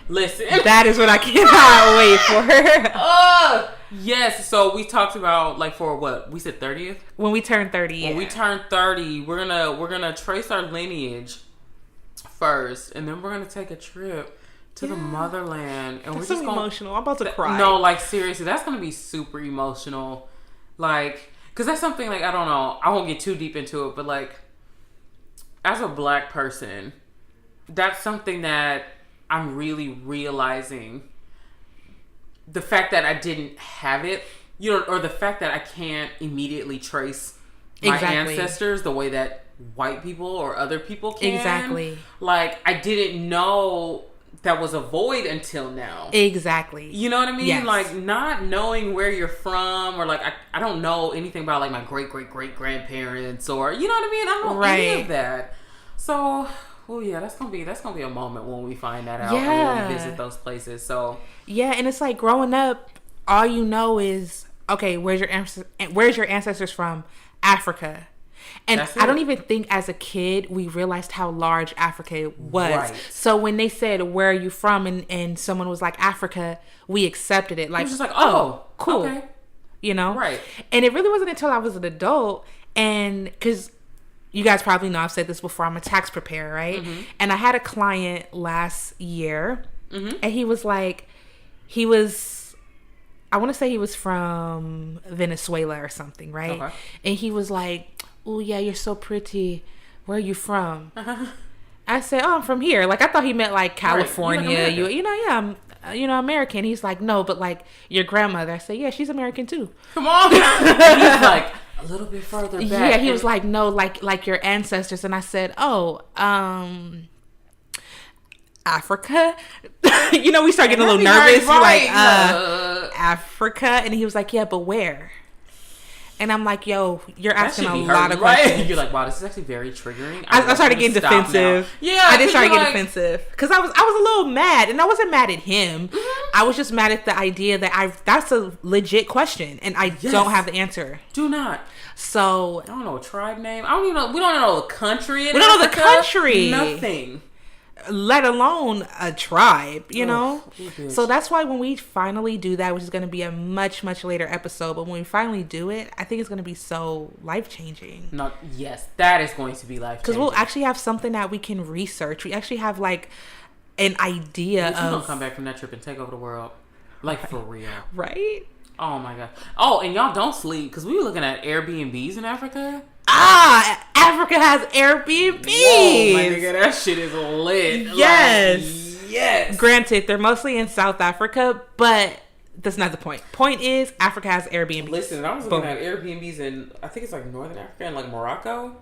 Listen. That is what I cannot wait for. Oh yes. So we talked about like for what we said 30th. When we turn 30. When we turn 30, we're gonna trace our lineage first, and then we're gonna take a trip to the motherland, and we're just gonna, emotional. I'm about to cry. No, like seriously, that's gonna be super emotional. Like, cause that's something like I don't know. I won't get too deep into it, but like, as a Black person, that's something that I'm really realizing. The fact that I didn't have it, you know, or the fact that I can't immediately trace my ancestors the way that white people or other people can. Exactly. Like, I didn't know that was a void until now. Exactly. You know what I mean? Yes. Like, not knowing where you're from, or like, I don't know anything about like my great grandparents, or you know what I mean? I don't know any of that. So, oh yeah, that's gonna be a moment when we find that out and when we visit those places. So yeah, and it's like growing up, all you know is, okay, where's your ancestors from? Africa. And I don't even think as a kid we realized how large Africa was. Right. So when they said, where are you from? And someone was like, Africa, we accepted it. Like, it was just like, oh, cool. Okay. You know? Right. And it really wasn't until I was an adult, and because you guys probably know I've said this before, I'm a tax preparer, right? Mm-hmm. And I had a client last year, and he was like, I want to say he was from Venezuela or something, right? Okay. And he was like, oh yeah, you're so pretty. Where are you from? I said, oh, I'm from here. Like, I thought he meant like California. Right. You know, yeah, I'm American. He's like, no, but like your grandmother. I said, yeah, she's American too. Come on. He's like, a little bit further back. Yeah, he was like, no, like your ancestors. And I said, oh, Africa. You know, we start getting a little nervous. Right. You're like, Africa. And he was like, yeah, but where? And I'm like, yo, you're asking a lot of questions. You're like, wow, this is actually very triggering. I started getting defensive. Yeah, I did start getting defensive because I was a little mad, and I wasn't mad at him. Mm-hmm. I was just mad at the idea that that's a legit question, and I don't have the answer. Do not. So I don't know a tribe name. I don't even know. We don't know the country. We don't know the country. Nothing. Let alone a tribe, you know? So that's why when we finally do that, which is going to be a much, much later episode, but when we finally do it, I think it's going to be so life-changing. No, yes, that is going to be life-changing. Because we'll actually have something that we can research. We actually have, like, an idea of... You don't come back from that trip and take over the world. Like, for real. Right? Oh, my God. Oh, and y'all don't sleep, because we were looking at Airbnbs in Africa. Africa has Airbnbs. Whoa, my nigga, that shit is lit. Yes. Like, yes. Granted, they're mostly in South Africa, but that's not the point. Point is, Africa has Airbnbs. Listen, I was looking at Airbnbs in, I think it's like Northern Africa and like Morocco.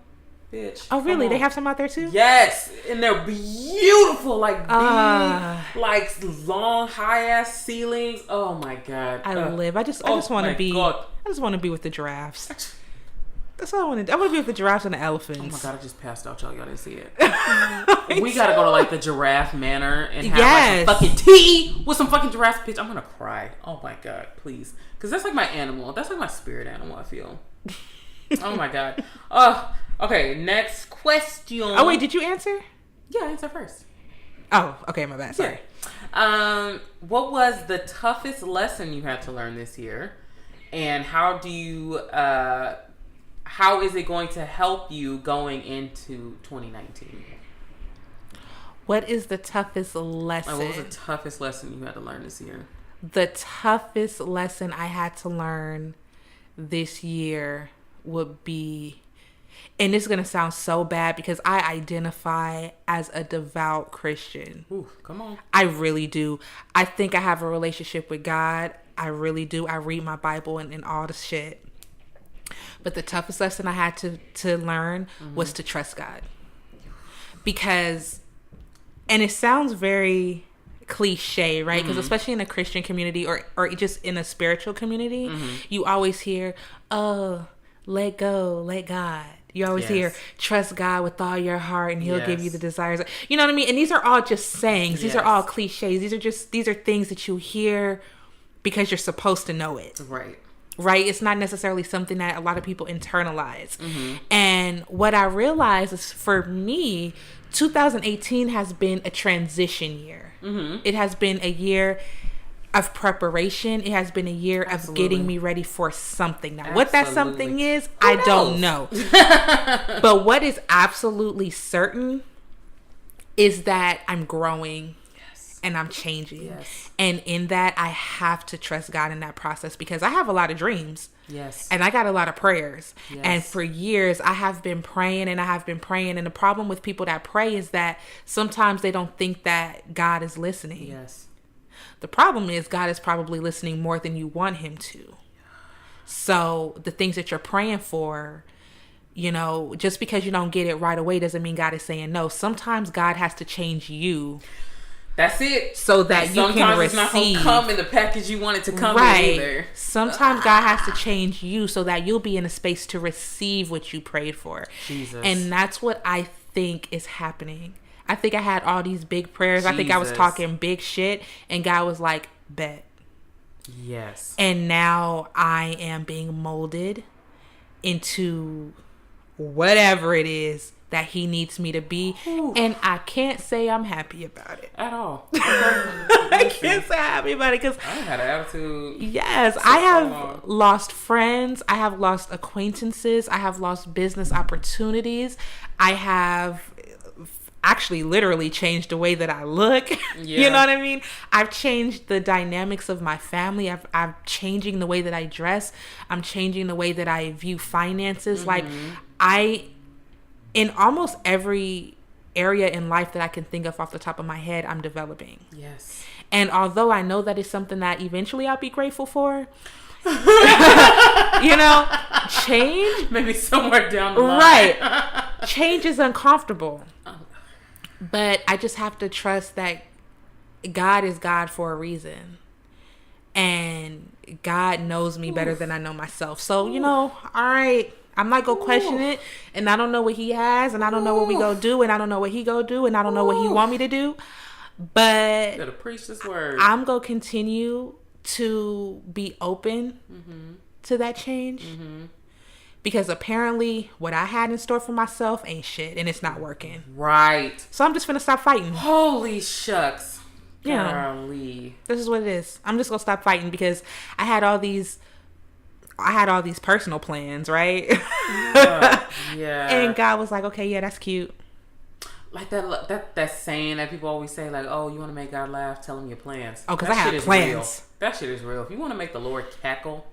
Bitch. Oh, really? They have some out there too? Yes. And they're beautiful. Like big, like long, high ass ceilings. Oh my God. I just want to be, God. I just want to be with the giraffes. That's all I want to do. I want to be with the giraffes and the elephants. Oh my God, I just passed out. Y'all didn't see it. We got to go to like the giraffe manor and have like a fucking tea with some fucking giraffes. Bitch, I'm going to cry. Oh my God, please. Because that's like my animal. That's like my spirit animal, I feel. Oh my God. Okay, next question. Oh wait, did you answer? Yeah, I answered first. Oh, okay, my bad. Sorry. Yeah. What was the toughest lesson you had to learn this year? And how do you... how is it going to help you going into 2019? What is the toughest lesson? What was the toughest lesson you had to learn this year? The toughest lesson I had to learn this year would be, and this is going to sound so bad because I identify as a devout Christian. Ooh, come on. I really do. I think I have a relationship with God. I really do. I read my Bible and all the shit. But the toughest lesson I had to learn was to trust God. Because, and it sounds very cliche, right? Because especially in a Christian community or just in a spiritual community, you always hear, oh, let go, let God. You always hear, trust God with all your heart and he'll give you the desires. You know what I mean? And these are all just sayings. These are all cliches. These are things that you hear because you're supposed to know it. Right? It's not necessarily something that a lot of people internalize. And what I realized is, for me, 2018 has been a transition year. It has been a year of preparation. It has been a year of getting me ready for something. Now, what that something is, I don't know. But what is absolutely certain is that I'm growing. And I'm changing. And in that, I have to trust God in that process, because I have a lot of dreams. And I got a lot of prayers. And for years, I have been praying and I have been praying. And the problem with people that pray is that sometimes they don't think that God is listening. The problem is God is probably listening more than you want him to. So the things that you're praying for, you know, just because you don't get it right away doesn't mean God is saying no. Sometimes God has to change you. That's it. So that you can receive. Sometimes it's not going to come in the package you want it to come in either. Sometimes God has to change you so that you'll be in a space to receive what you prayed for. Jesus. And that's what I think is happening. I think I had all these big prayers. I think I was talking big shit. And God was like, bet. And now I am being molded into whatever it is that he needs me to be. And I can't say I'm happy about it at all. I can't say I'm happy about it because I had an attitude. Yes, I have lost friends. I have lost acquaintances. I have lost business opportunities. I have actually literally changed the way that I look. You know what I mean? I've changed the dynamics of my family. I'm changing the way that I dress. I'm changing the way that I view finances. Like in almost every area in life that I can think of off the top of my head, I'm developing. And although I know that is something that eventually I'll be grateful for, you know, change. Maybe somewhere down the line. Change is uncomfortable. But I just have to trust that God is God for a reason. And God knows me better than I know myself. So, you know, all right. I'm not going to question it, and I don't know what he has, and I don't know what we go do, and I don't know what he go do, and I don't know what he want me to do, but you gotta preach this word. I'm going to continue to be open to that change, because apparently what I had in store for myself ain't shit, and it's not working. Right. So I'm just going to stop fighting. Holy shucks. Yeah. Golly. This is what it is. I'm just going to stop fighting, because I had all these personal plans, right? And God was like, okay, yeah, that's cute. Like that saying that people always say, like, oh, you want to make God laugh, tell him your plans. Oh, because I have plans. Real. That shit is real. If you want to make the Lord cackle,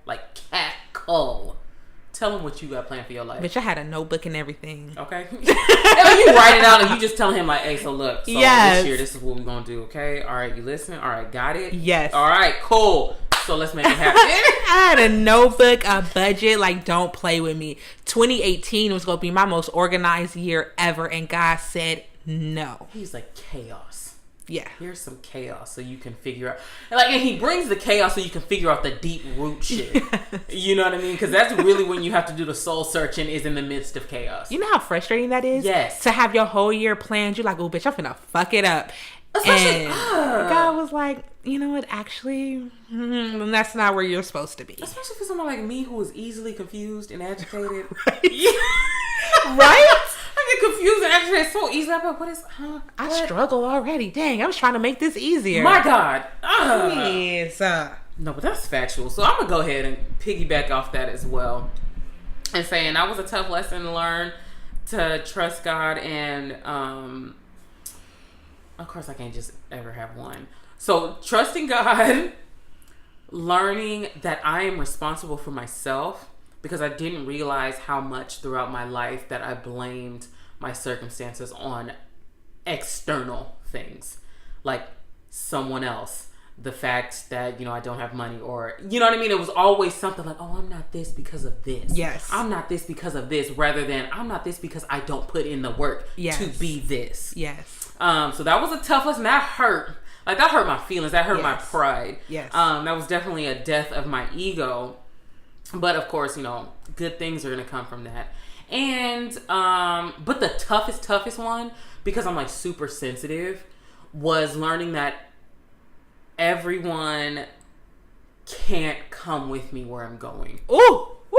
tell him what you got planned for your life. Bitch, I had a notebook and everything. Okay. You write it out and you just tell him, like, hey, so look, this year, this is what we're going to do, okay? All right, you listening? All right, got it? Yes. All right, cool. So let's make it happen. I had a notebook, a budget, like, don't play with me. 2018 was going to be my most organized year ever, and God said no. He's like, chaos. Yeah. Here's some chaos so you can figure out. And he brings the chaos so you can figure out the deep root shit. Yes. You know what I mean? Because that's really when you have to do the soul searching, is in the midst of chaos. You know how frustrating that is? Yes. To have your whole year planned. You're like, oh, bitch, I'm finna fuck it up. And God was like, you know what, actually, that's not where you're supposed to be. Especially for someone like me who is easily confused and agitated. Right? I get confused and agitated so easily. I'm like, what is, I struggle already. Dang, I was trying to make this easier. My God. Yes. No, but that's factual. So I'm going to go ahead and piggyback off that as well. And saying that was a tough lesson to learn, to trust God, and of course I can't just ever have one. So trusting God, learning that I am responsible for myself, because I didn't realize how much throughout my life that I blamed my circumstances on external things, like someone else, the fact that, I don't have money, or, you know what I mean? It was always something like, oh, I'm not this because of this. Yes. I'm not this because of this, rather than I'm not this because I don't put in the work to be this. Yes. So that was a tough lesson. That hurt. Like, that hurt my feelings. That hurt my pride. Yes. That was definitely a death of my ego. But, of course, good things are going to come from that. And, but the toughest one, because I'm, like, super sensitive, was learning that everyone can't come with me where I'm going. Ooh! Woo!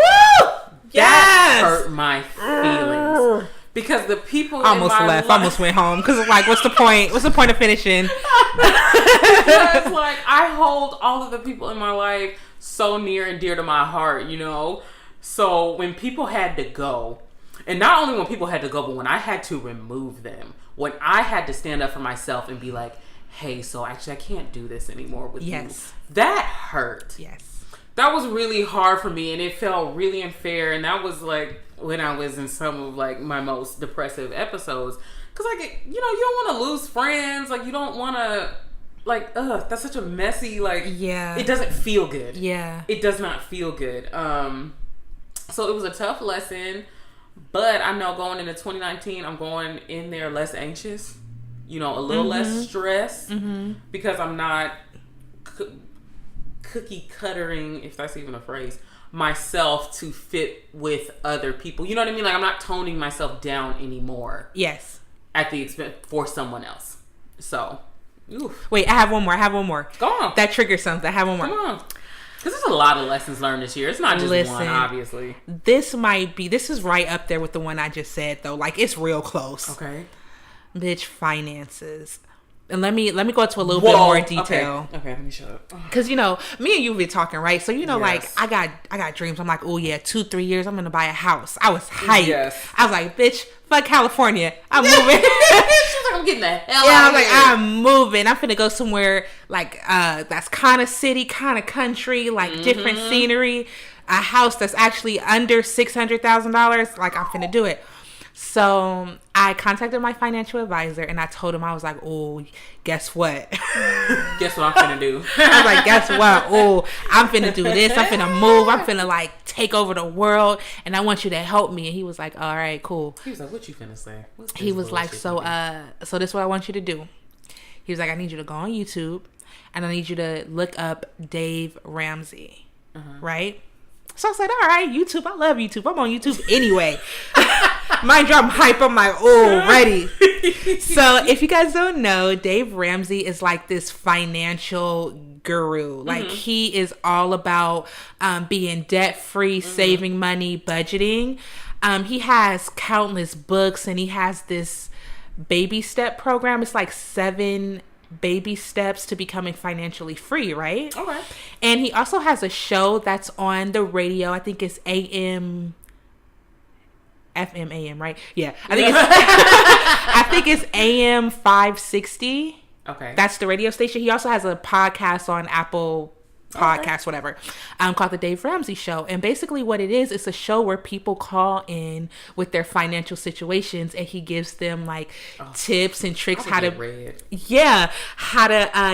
Yes! That hurt my feelings. Because the people I almost in my left. life, Almost went home. Because, like, what's the point? What's the point of finishing? Because, like, I hold all of the people in my life so near and dear to my heart, So when people had to go, and not only when people had to go, but when I had to remove them, when I had to stand up for myself and be like, hey, so actually I can't do this anymore with you. That hurt. Yes. That was really hard for me, and it felt really unfair. And that was like when I was in some of like my most depressive episodes. Cause like, you don't want to lose friends. Like, you don't want to, like, that's such a messy, like, it doesn't feel good. Yeah. It does not feel good. So it was a tough lesson, but I know going into 2019, I'm going in there less anxious, a little less stressed, because I'm not cookie cuttering, if that's even a phrase, myself to fit with other people. You know what I mean? Like, I'm not toning myself down anymore. Yes. At the expense for someone else. So, oof. Wait, I have one more. Go on. That triggers something. I have one more. Come on. Because there's a lot of lessons learned this year. It's not just one, obviously. This is right up there with the one I just said, though. Like, it's real close. Okay. Bitch, finances. And let me go into a little bit more detail. Okay, let me shut up. Cause me and you been talking, right? So like I got dreams. I'm like, oh yeah, 2-3 years, I'm gonna buy a house. I was hyped. Yes. I was like, bitch, fuck California. I'm moving. She's like, I'm getting the hell out of here. I was like, I'm moving. I'm finna go somewhere like that's kind of city, kind of country, like different scenery. A house that's actually under $600,000. Like, I'm finna do it. So I contacted my financial advisor and I told him, I was like, oh, guess what? Guess what I'm finna do? I was like, guess what? Oh, I'm finna do this. I'm finna move. I'm finna like take over the world and I want you to help me. And he was like, all right, cool. He was like, what you finna say? He was like, so this is what I want you to do. He was like, I need you to go on YouTube and I need you to look up Dave Ramsey. Right? So I said, all right, YouTube. I love YouTube. I'm on YouTube anyway. Mind you, I'm hype. I'm like, oh, ready. So if you guys don't know, Dave Ramsey is like this financial guru. Like, he is all about being debt-free, saving money, budgeting. He has countless books and he has this baby step program. It's like 7 baby steps to becoming financially free, right? Okay. And he also has a show that's on the radio. I think it's FM, right? Yeah. I think it's AM 560. Okay. That's the radio station. He also has a podcast on Apple Podcasts, whatever, called The Dave Ramsey Show. And basically what it is, it's a show where people call in with their financial situations and he gives them like tips and tricks how to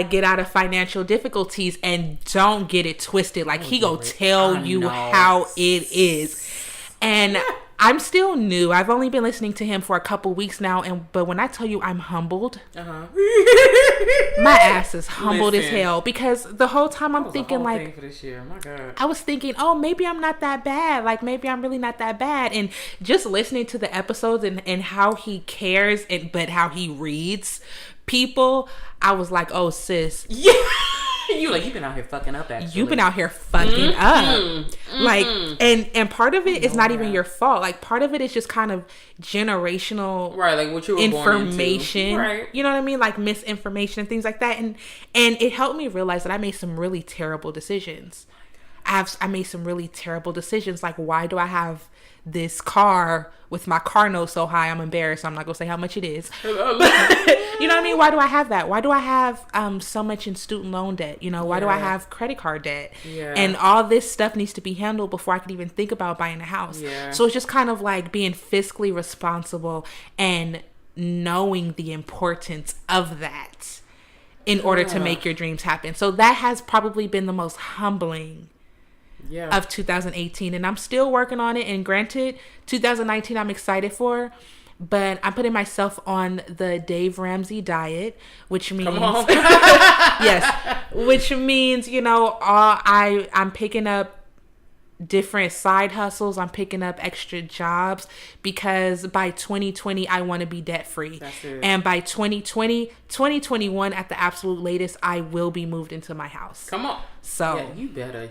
get out of financial difficulties and don't get it twisted. Like, he go tell you how it is. And I'm still new. I've only been listening to him for a couple weeks now, but when I tell you I'm humbled, my ass is humbled as hell, because the whole time I'm thinking like, for this year. My God. I was thinking, oh, maybe I'm not that bad. Like, maybe I'm really not that bad. And just listening to the episodes and how he cares but how he reads people, I was like, oh, sis. Yeah. You've been out here fucking up, actually. You've been out here fucking up. Like, and part of it is not even your fault. Like, part of it is just kind of generational, right? Like what you were information, born into. Right? You know what I mean? Like misinformation and things like that. And it helped me realize that I made some really terrible decisions. I made some really terrible decisions. Like, why do I have this car with my car note so high? I'm embarrassed. I'm not gonna say how much it is. You know what I mean? Why do I have that? Why do I have so much in student loan debt? Why do I have credit card debt? Yeah. And all this stuff needs to be handled before I could even think about buying a house. Yeah. So it's just kind of like being fiscally responsible and knowing the importance of that. in order to make your dreams happen. So that has probably been the most humbling of 2018. And I'm still working on it. And granted, 2019 I'm excited for. But I'm putting myself on the Dave Ramsey diet, which means yes, which means, you know, I'm picking up different side hustles. I'm picking up extra jobs because by 2020 I want to be debt free. And by 2021 at the absolute latest, I will be moved into my house. Come on. So yeah,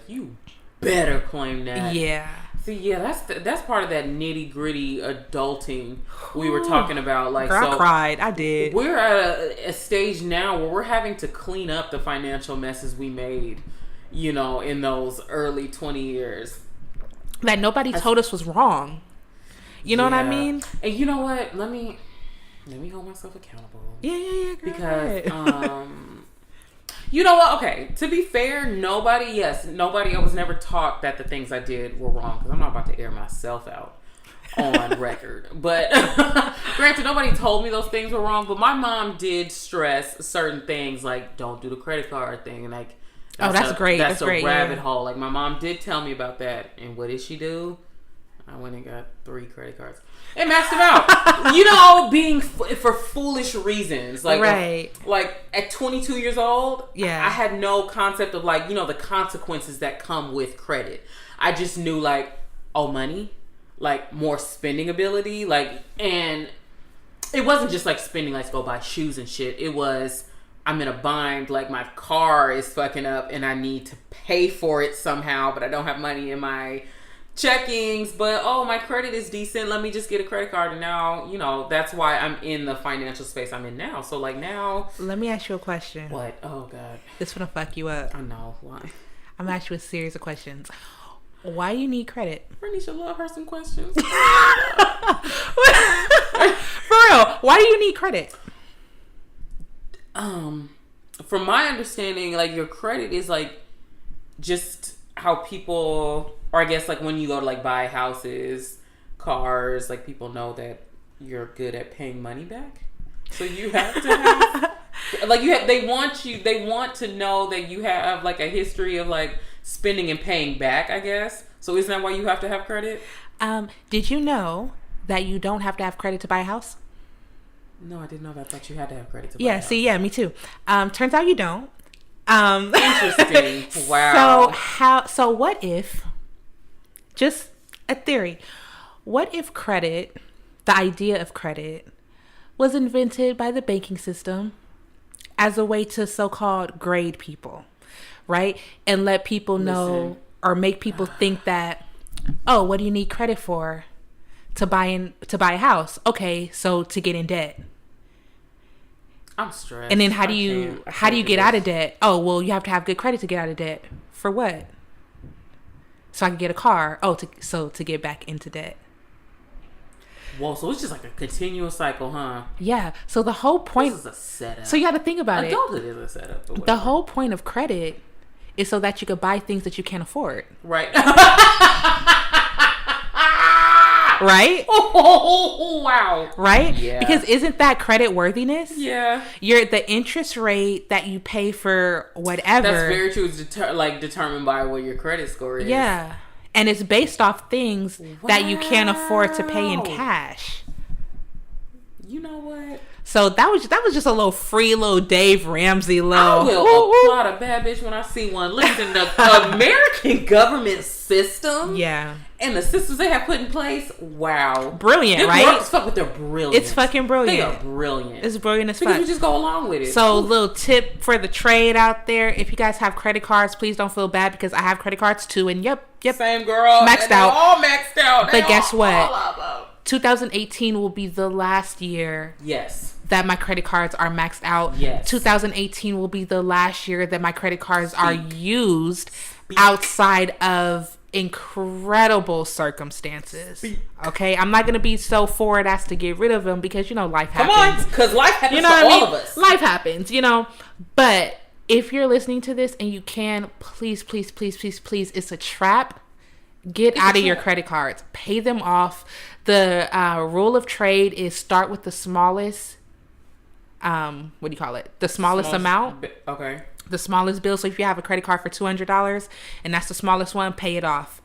you better claim that. Yeah. See, yeah, that's part of that nitty gritty adulting we were talking about. Like, girl, I cried. I did. We're at a stage now where we're having to clean up the financial messes we made, you know, in those early 20 years. That nobody told us was wrong. You know what I mean? And you know what? Let me hold myself accountable. Yeah. Because you know what? Okay, to be fair, nobody, I was never taught that the things I did were wrong, because I'm not about to air myself out on record. But granted, nobody told me those things were wrong, but my mom did stress certain things, like don't do the credit card thing. And like, that's great. That's a great, rabbit hole. Like, my mom did tell me about that. And what did she do? I went and got 3 credit cards and maxed them out. You know, being for foolish reasons. Like, right. Like at 22 years old, yeah, I had no concept of, like, you know, the consequences that come with credit. I just knew, like, money, like more spending ability, like, and it wasn't just like spending, like, to go buy shoes and shit. It was, I'm in a bind, like my car is fucking up and I need to pay for it somehow, but I don't have money in my checkings, but my credit is decent, let me just get a credit card. And now, you know, that's why I'm in the financial space I'm in now. So like now, let me ask you a question. What? Oh god, this gonna fuck you up. I know. Why? I'm gonna ask you a series of questions. Why you need credit? Renisha, love her some questions. For real, why do you need credit? From my understanding, like, your credit is like just how people, or I guess like when you go to like buy houses, cars, like people know that you're good at paying money back. So you have to have like they want to know that you have like a history of like spending and paying back, I guess. So isn't that why you have to have credit? Did you know that you don't have to have credit to buy a house? No, I didn't know that. I thought you had to have credit to buy a house. See, me too. Turns out you don't. Interesting. Wow. So what if, just a theory, what if credit, the idea of credit, was invented by the banking system as a way to so-called grade people, right? And let people know, or make people think that, what do you need credit for? To buy a house. Okay, so to get in debt. I'm stressed. And then how do you get out of debt? Oh, well, you have to have good credit to get out of debt. For what? So I can get a car. To get back into debt. Whoa, so it's just like a continuous cycle, huh? Yeah. So the whole point, this is a setup. So you got to think about it. Adulthood is a setup. The whole point of credit is so that you could buy things that you can't afford. Right. Right? Oh, wow. Right? Yeah. Because isn't that credit worthiness? Yeah. The interest rate that you pay for whatever. That's very true. It's determined by what your credit score is. Yeah. And it's based off things that you can't afford to pay in cash. You know what? So that was just a little Dave Ramsey I will applaud a bad bitch when I see one. Listen, the American government system, and the systems they have put in place, wow, brilliant, right? It's fuck with their brilliant. It's fucking brilliant. They are brilliant. It's brilliant as fuck. Because you just go along with it. So, little tip for the trade out there: if you guys have credit cards, please don't feel bad because I have credit cards too, and yep, same girl, maxed out, all maxed out. But guess what? 2018 will be the last year. Yes. That my credit cards are maxed out. Yes. 2018 will be the last year that my credit cards are used outside of incredible circumstances. Okay, I'm not gonna be so forward as to get rid of them because life happens. Come on, because life happens for all of us. Life happens, But if you're listening to this and you can, please, it's a trap. Get out of your credit cards. Pay them off. The rule of trade is start with the smallest what do you call it? The smallest amount. Okay. The smallest bill. So if you have a credit card for $200 and that's the smallest one, pay it off.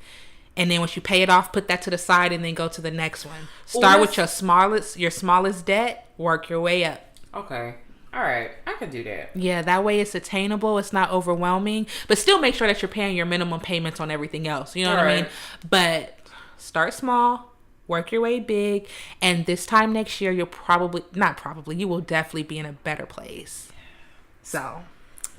And then once you pay it off, put that to the side and then go to the next one. Start with your smallest debt, work your way up. Okay. All right. I could do that. Yeah, that way it's attainable. It's not overwhelming. But still make sure that you're paying your minimum payments on everything else. You know what I mean? But start small, work your way big. And this time next year, you will definitely be in a better place. So,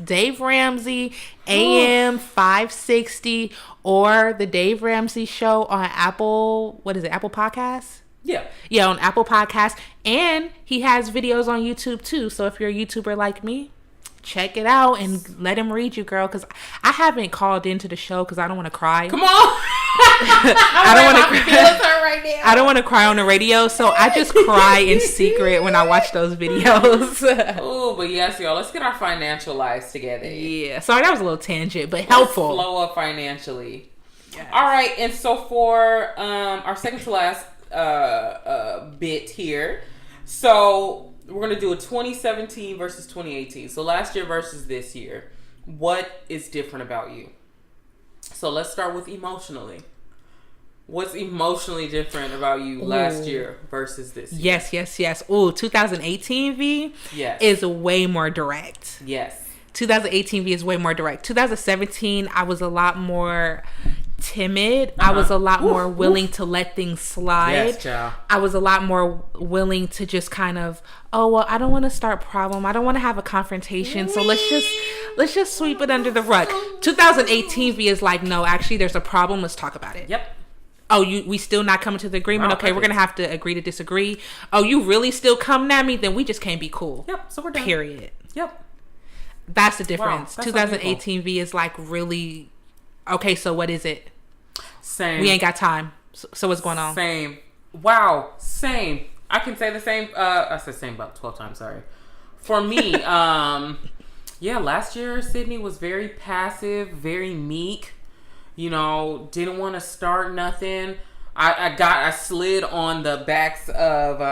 Dave Ramsey, AM 560, or the Dave Ramsey Show on Apple Podcasts? Yeah, on Apple Podcasts. And he has videos on YouTube too. So if you're a YouTuber like me, check it out and let him read you, girl. Because I haven't called into the show because I don't want to cry. Come on. I don't want to cry on the radio. So I just cry in secret when I watch those videos. Oh, but yes, y'all. Let's get our financial lives together. Yeah. Sorry, that was a little tangent, but helpful. Let's flow up financially. Yes. All right. And so for our second to last bit here. So we're going to do a 2017 versus 2018. So last year versus this year. What is different about you? So let's start with emotionally. What's emotionally different about you last year versus this year? Yes. Ooh, 2018 V is way more direct. Yes. 2018 V is way more direct. 2017, I was a lot more timid. I was a lot more willing to let things slide. Yes, child. I was a lot more willing to just kind of, I don't want to start problem. I don't want to have a confrontation. So let's just sweep it under the rug. 2018 V is like, no, actually there's a problem. Let's talk about it. Yep. Oh, we still not coming to the agreement? Okay, we're going to have to agree to disagree. Oh, you really still coming at me? Then we just can't be cool. Yep, so we're done. Period. Yep. That's the difference. Wow, 2018 V is like really, okay, so what is it? Same. We ain't got time. So what's going on? Same. Wow, same. I can say the same. I said same about 12 times, sorry. For me, last year Sydney was very passive, very meek. You know, didn't want to start nothing. I slid on the backs of,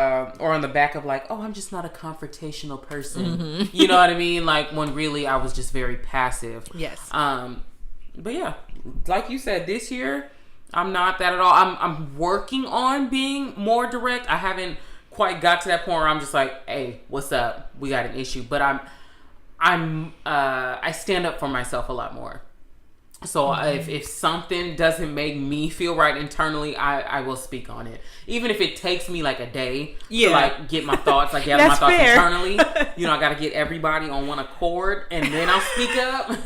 or on the back of like, I'm just not a confrontational person. Mm-hmm. You know what I mean? Like when really I was just very passive. Yes. But yeah, like you said, this year, I'm not that at all. I'm working on being more direct. I haven't quite got to that point where I'm just like, hey, what's up? We got an issue. But I stand up for myself a lot more. So if something doesn't make me feel right internally, I will speak on it. Even if it takes me like a day to like get my thoughts, like gather my thoughts internally. You know, I got to get everybody on one accord and then I'll speak up.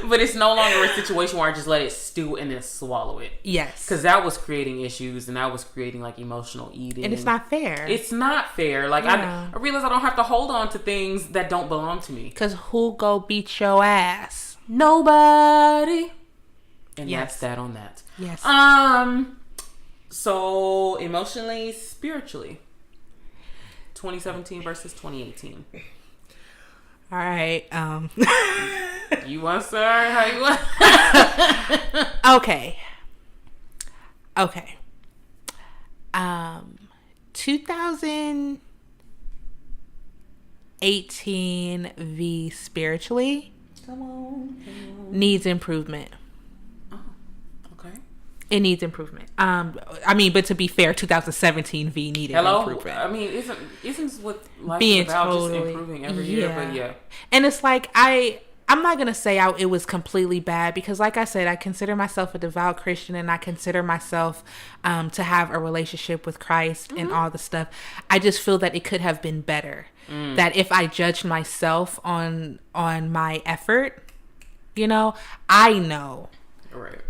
But it's no longer a situation where I just let it stew and then swallow it. Yes. Because that was creating issues and that was creating like emotional eating. And it's not fair. It's not fair. Like I realize I don't have to hold on to things that don't belong to me. Because who go beat your ass? Nobody. And that's that on that. Yes. So emotionally, spiritually, 2017 versus 2018. All right. You want, sir? How you want? Okay. 2018 V spiritually needs improvement. It needs improvement. But to be fair, 2017 V needed improvement. I mean, isn't what life is about, just improving every year? But yeah. And it's like, I'm not going to say it was completely bad because like I said, I consider myself a devout Christian and I consider myself to have a relationship with Christ and all the stuff. I just feel that it could have been better. That if I judged myself on my effort, I know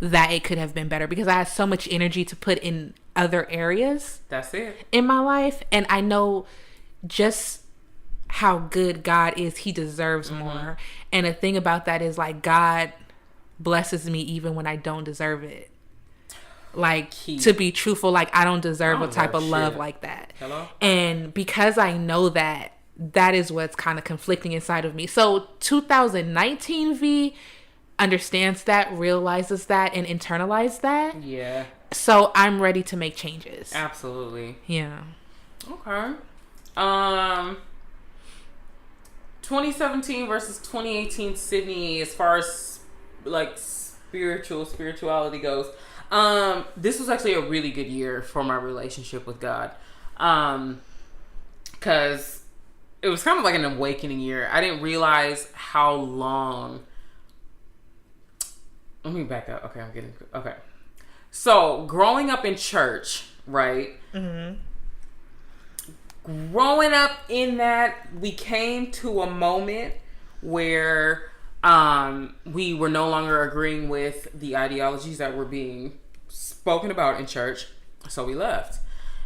that it could have been better because I had so much energy to put in other areas. That's it. In my life. And I know just how good God is. He deserves more. And the thing about that is like God blesses me even when I don't deserve it. Like to be truthful, like I don't deserve a type of love like that. And because I know that is what's kind of conflicting inside of me. So 2019 V understands that, realizes that, and internalizes that. Yeah. So I'm ready to make changes. Absolutely. Yeah. Okay. 2017 versus 2018 Sydney, as far as like spirituality goes. This was actually a really good year for my relationship with God. Because it was kind of like an awakening year. I didn't realize how long. Let me back up. Okay. So, growing up in church, right? Mm-hmm. Growing up in that, we came to a moment where we were no longer agreeing with the ideologies that were being spoken about in church. So we left.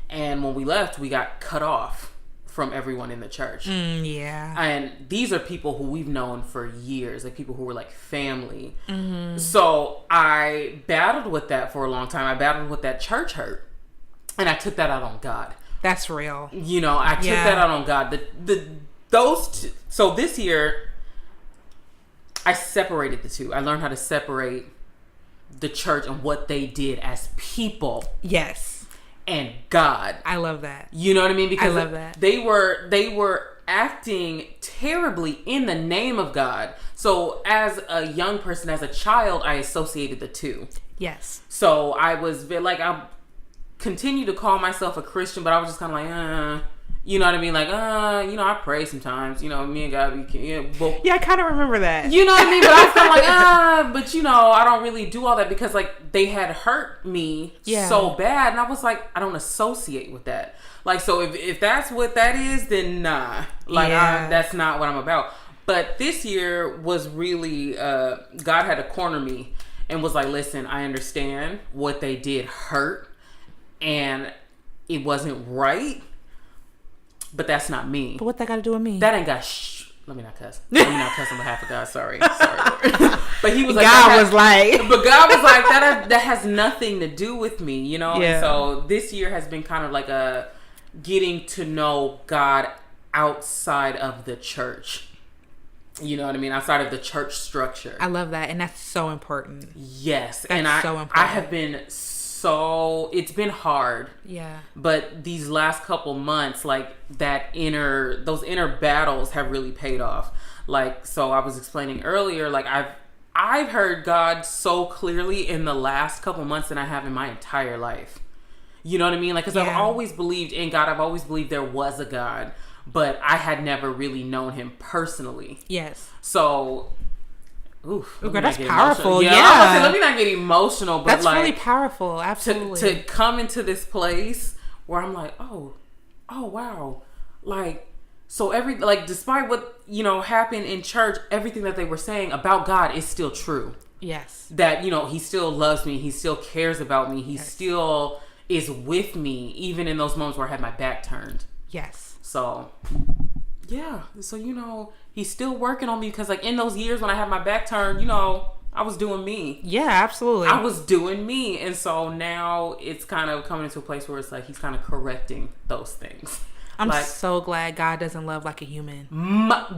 And when we left, we got cut off from everyone in the church. Yeah. And these are people who we've known for years, like people who were like family. Mm-hmm. So I battled with that for a long time. I battled with that church hurt. And I took that out on God. That's real. You know, I took that out on God. So this year, I separated the two. I learned how to separate the church and what they did as people. Yes. And God. I love that. You know what I mean? Because I love that. They were acting terribly in the name of God. So as a young person, as a child, I associated the two. Yes. So I was like, I continue to call myself a Christian, but I was just kind of like, you know what I mean? Like, you know, I pray sometimes. You know, me and God, yeah, I kind of remember that. You know what I mean? But I was kind of like, but you know, I don't really do all that because like they had hurt me so bad, and I was like, I don't associate with that. Like, so if that's what that is, then nah. Like, that's not what I'm about. But this year was really, God had to corner me and was like, listen, I understand what they did hurt, and it wasn't right. But that's not me. But what that got to do with me? That ain't got let me not cuss. Let me not cuss on behalf of God. Sorry. But he was like, God was like, that has nothing to do with me, you know? Yeah. And so this year has been kind of like a getting to know God outside of the church. You know what I mean? Outside of the church structure. I love that. And that's so important. Yes. That's so important. I have been it's been hard. Yeah. But these last couple months, like those inner battles have really paid off. Like, so I was explaining earlier, like I've heard God so clearly in the last couple months than I have in my entire life. You know what I mean? Like, cause I've always believed in God. I've always believed there was a God, but I had never really known him personally. Yes. So, oof, that's powerful. Yeah. I was let me not get emotional, but that's like, really powerful. Absolutely. To come into this place where I'm like, oh wow, like, so despite what, you know, happened in church, everything that they were saying about God is still true. Yes. That, you know, he still loves me. He still cares about me. He still is with me, even in those moments where I had my back turned. Yes. So, yeah. So, you know, he's still working on me because, like, in those years when I had my back turned, you know, I was doing me. Yeah, absolutely. I was doing me. And so now it's kind of coming into a place where it's like he's kind of correcting those things. I'm so glad God doesn't love like a human.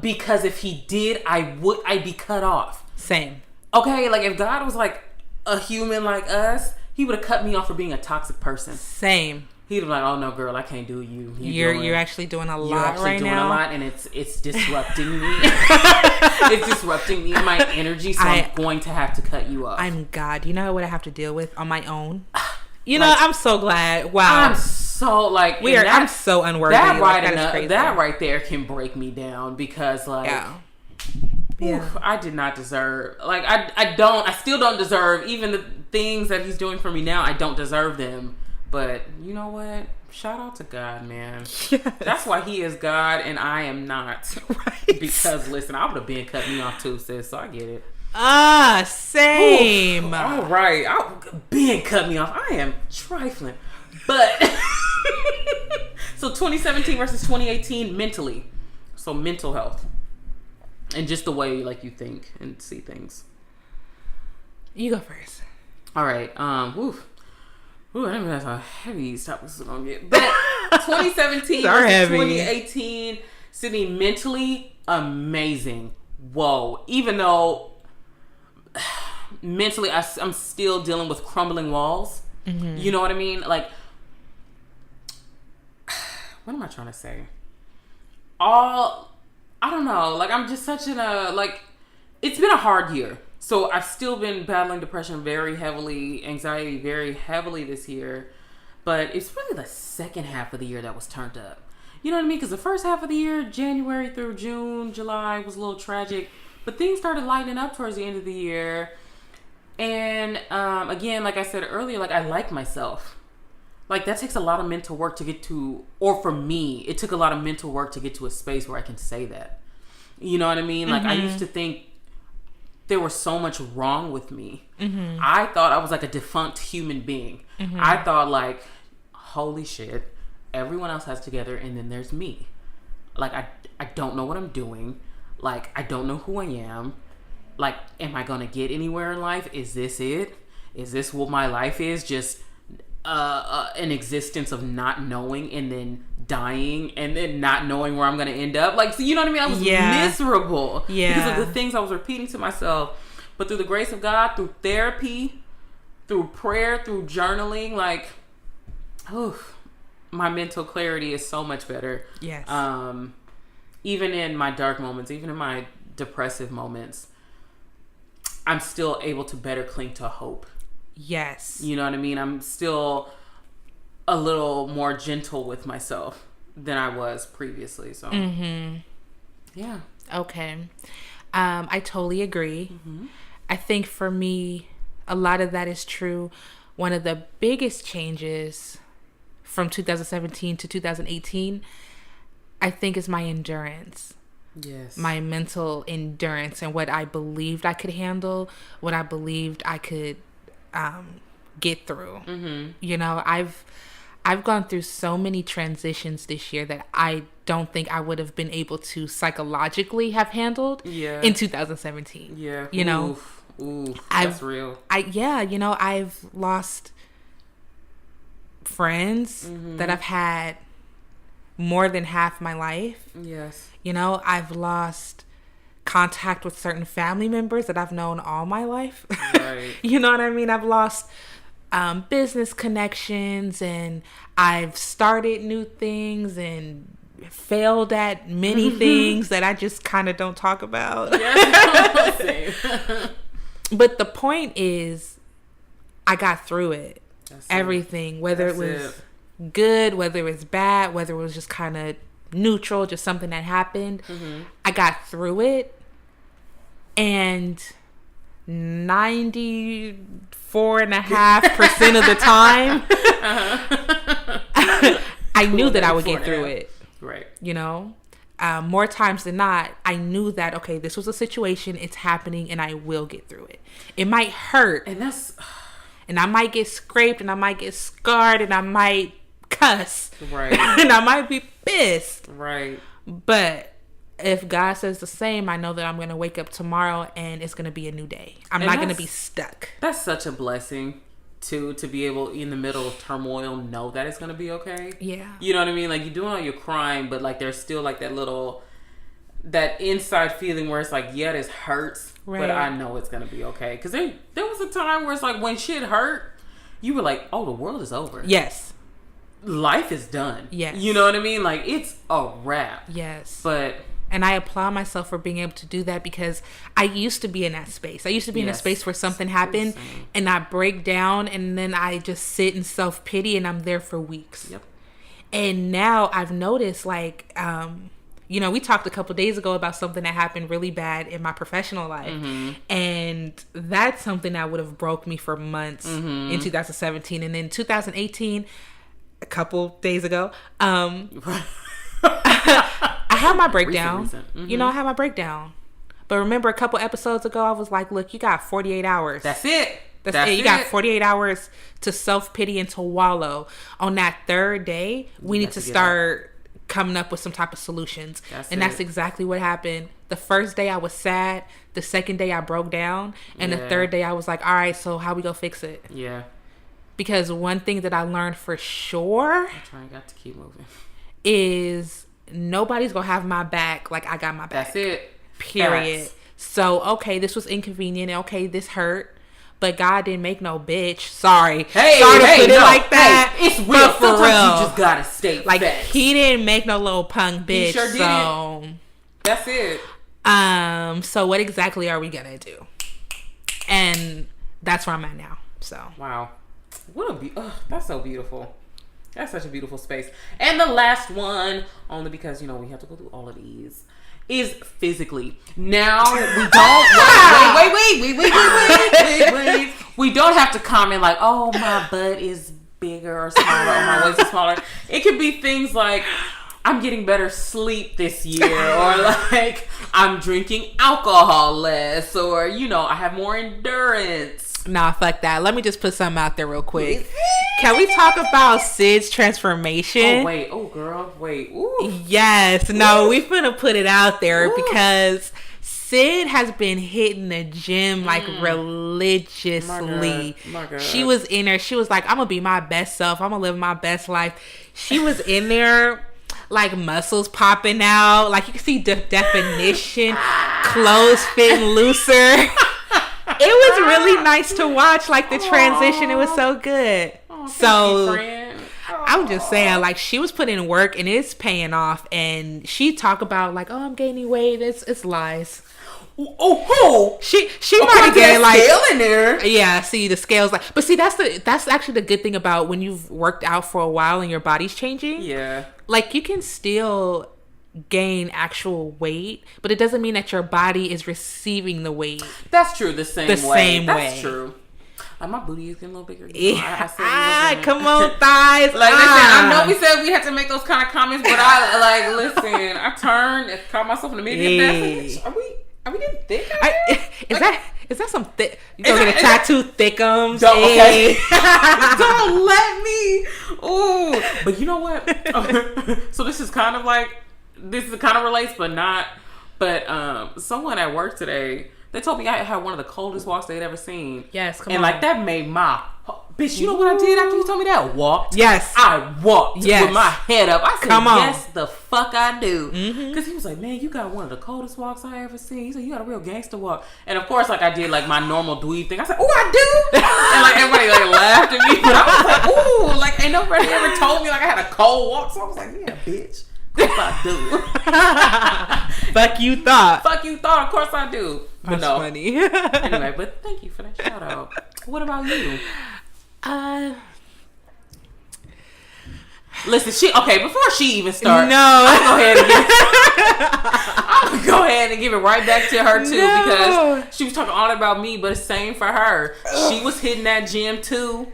Because if he did, I'd be cut off. Same. Okay, like if God was like a human like us, he would have cut me off for being a toxic person. Same. He'd have been like, oh no, girl, I can't do you. You're actually doing a lot right now. You're actually doing a lot, and it's disrupting me. It's disrupting me and my energy, so I'm going to have to cut you off. I'm God. You know what I have to deal with on my own? You know, I'm so glad. Wow. I'm so like I'm so unworthy. That crazy. That right there can break me down because like oof, I did not deserve, like I still don't deserve even the things that he's doing for me now. I don't deserve them. But you know what? Shout out to God, man. Yes. That's why he is God and I am not. Right. Because listen, I would have been cut me off too, sis. So I get it. Same. Oof. All right. Ben cut me off. I am trifling. But so 2017 versus 2018 mentally. So mental health. And just the way like you think and see things. You go first. All right. Ooh, I didn't realize how heavy these topics are going to get. But 2017 versus 2018, Sydney, mentally amazing. Whoa. Even though mentally I'm still dealing with crumbling walls. Mm-hmm. You know what I mean? Like, what am I trying to say? I'm I don't know. Like, I'm just such in a, like, it's been a hard year. So I've still been battling depression very heavily, anxiety very heavily this year. But it's really the second half of the year that was turned up. You know what I mean? Because the first half of the year, January through June, July, was a little tragic. But things started lightening up towards the end of the year. And again, like I said earlier, like, I like myself. Like, that takes a lot of mental work to get to, or for me, it took a lot of mental work to get to a space where I can say that. You know what I mean? Like, I used to think there was so much wrong with me. I thought I was like a defunct human being. I thought, like, holy shit, everyone else has together and then there's me. Like, I don't know what I'm doing. Like, I don't know who I am. Like, am I gonna get anywhere in life? Is this it? Is this what my life is? Just an existence of not knowing and then dying and then not knowing where I'm going to end up. Like, so you know what I mean? I was miserable because of the things I was repeating to myself. But through the grace of God, through therapy, through prayer, through journaling, like, my mental clarity is so much better. Yes. Even in my dark moments, even in my depressive moments, I'm still able to better cling to hope. Yes. You know what I mean? I'm still a little more gentle with myself than I was previously. So, yeah. Okay. I totally agree. I think for me, a lot of that is true. One of the biggest changes from 2017 to 2018, I think, is my endurance. Yes. My mental endurance and what I believed I could handle, what I believed I could get through. You know, I've gone through so many transitions this year that I don't think I would have been able to psychologically have handled in 2017. Yeah. You know, that's real. You know, I've lost friends that I've had more than half my life. Yes. You know, I've lost contact with certain family members that I've known all my life. Right. You know what I mean? I've lost business connections, and I've started new things and failed at many things that I just kind of don't talk about. Same. But the point is, I got through it. That's everything, whether it was good, whether it was bad, whether it was just kind of neutral, just something that happened. I got through it, and 94.5% of the time, I knew that I would get through it. Right. You know, more times than not, I knew that, okay, this was a situation, it's happening, and I will get through it. It might hurt, and I might get scraped, and I might get scarred, and I might cuss, right, and I might be pissed, right. But if God says the same, I know that I'm going to wake up tomorrow and it's going to be a new day. I'm not going to be stuck. That's such a blessing to be able, in the middle of turmoil, know that it's going to be okay. Yeah. You know what I mean? Like, you're doing all your crying, but like there's still like that inside feeling where it's like, yeah, this hurts, right, but I know it's going to be okay. Because there was a time where it's like, when shit hurt, you were like, oh, the world is over. Yes. Life is done. Yes. You know what I mean? Like, it's a wrap. Yes. And I applaud myself for being able to do that, because I used to be in that space. I used to be in a space where something happened and I break down, and then I just sit in self-pity, and I'm there for weeks. Yep. And now I've noticed, like, you know, we talked a couple days ago about something that happened really bad in my professional life. And that's something that would have broke me for months in 2017. And then 2018, a couple days ago, I had my breakdown. You know, I had my breakdown. But remember, a couple episodes ago, I was like, look, you got 48 hours. That's it. That's it. You got 48 hours to self-pity and to wallow. On that third day, we need to start coming up with some type of solutions. That's exactly what happened. The first day I was sad. The second day I broke down. And the third day I was like, all right, so how we gonna fix it? Yeah. Because one thing that I learned for sure, got to keep moving, is nobody's gonna have my back like I got my back. That's it. Period. Facts. So, okay, this was inconvenient. Okay, this hurt. But God didn't make no bitch. Sorry. Sorry to put it like that. It's real. For real. You just gotta stay like, facts. He didn't make no little punk bitch. He sure didn't. That's it. So what exactly are we gonna do? And that's where I'm at now. So wow, that's so beautiful. That's such a beautiful space. And the last one, only because we have to go through all of these, is physically. Now we don't wait. We don't have to comment like, oh, my butt is bigger or smaller, or my waist is smaller. It could be things like, I'm getting better sleep this year, or like I'm drinking alcohol less, or I have more endurance. Nah, fuck that. Let me just put something out there real quick. Can we talk about Sid's transformation? Wait. Ooh. Yes. No, we finna put it out there because Sid has been hitting the gym like religiously. My God. She was in there. She was like, I'm gonna be my best self. I'm gonna live my best life. She was in there like muscles popping out. Like you can see definition, clothes fitting looser. It was really nice to watch, like the transition. It was so good. I'm just saying, like she was putting in work and it's paying off. And she talk about like, oh, I'm gaining weight. It's lies. Oh, she might have gained like scale in there. Yeah, see the scales like, but see that's actually the good thing about when you've worked out for a while and your body's changing. Yeah, like you can still gain actual weight, but it doesn't mean that your body is receiving the weight. That's true. The same way. That's true. Like my booty is getting a little bigger. Come on, thighs. Like listen, I know we said we had to make those kind of comments, but I turned and caught myself in the middle of that. Are we getting thick? Is that some thick? You gonna get a tattoo thickums? Okay. Don't let me. Ooh, but you know what? So this is kind of relates, but not. But someone at work today, they told me I had one of the coldest walks they'd ever seen. Yes, come on. And like that made my bitch. You know what I did after you told me that? Walked. Yes, I walked with my head up. I said, come on. Yes, the fuck I do. Because he was like, man, you got one of the coldest walks I ever seen. He said, you got a real gangster walk. And of course, like I did like my normal dweeb thing. I said, oh, I do. And like everybody like laughed at me, but I was like, ooh, like ain't nobody ever told me like I had a cold walk. So I was like, yeah, bitch. Of course I do. Fuck you thought. Of course I do. But that's funny. Anyway, but thank you for that shout out. What about you? Listen, before she even starts, I'm gonna go ahead and give it right back to her too, because she was talking all about me, but it's same for her. She was hitting that gym too.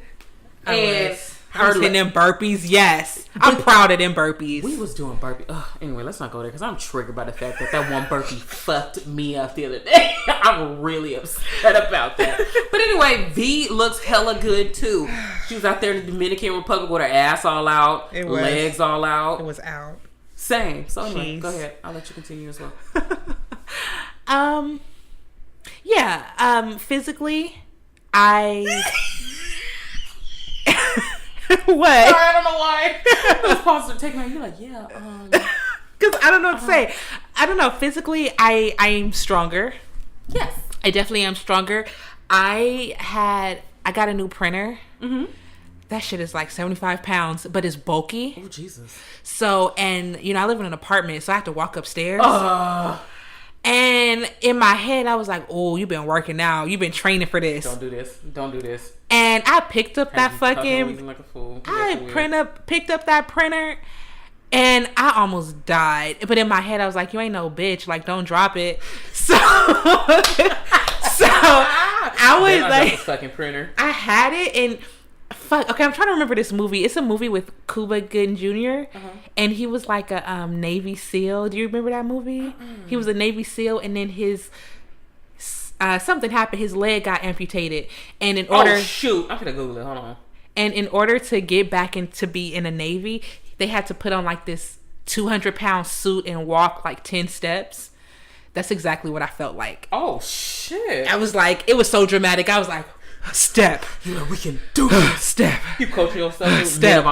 I was hitting them burpees. Yes, I'm proud of them burpees. We was doing burpees. Anyway, let's not go there because I'm triggered by the fact that one burpee fucked me up the other day. I'm really upset about that. But anyway, V looks hella good too. She was out there in the Dominican Republic with her ass all out, legs all out. It was out. Same. So anyway, go ahead. I'll let you continue as well. Physically, What? Sorry, I don't know why. Those pauses are taking me. You're like, yeah. Because I don't know what to say. I don't know. Physically, I am stronger. Yes, I definitely am stronger. I got a new printer. Mm-hmm. That shit is like 75 pounds, but it's bulky. Oh Jesus! So, and I live in an apartment, so I have to walk upstairs. And in my head, I was like, "Oh, you've been working out. You've been training for this. Don't do this." And I picked up that fucking. Like a fool. Picked up that printer, and I almost died. But in my head, I was like, "You ain't no bitch. Like, don't drop it." So, I was like, fucking printer. I had it and. Fuck. Okay, I'm trying to remember this movie. It's a movie with Cuba Gooding Jr. And he was like a Navy SEAL. Do you remember that movie? He was a Navy SEAL, and then his something happened. His leg got amputated, and in order, I'm gonna Google it. Hold on. And in order to get back to be in the Navy, they had to put on like this 200-pound suit and walk like 10 steps. That's exactly what I felt like. Oh shit! I was like, it was so dramatic. I was like. Step. We can do it. Step. You coach yourself. Step.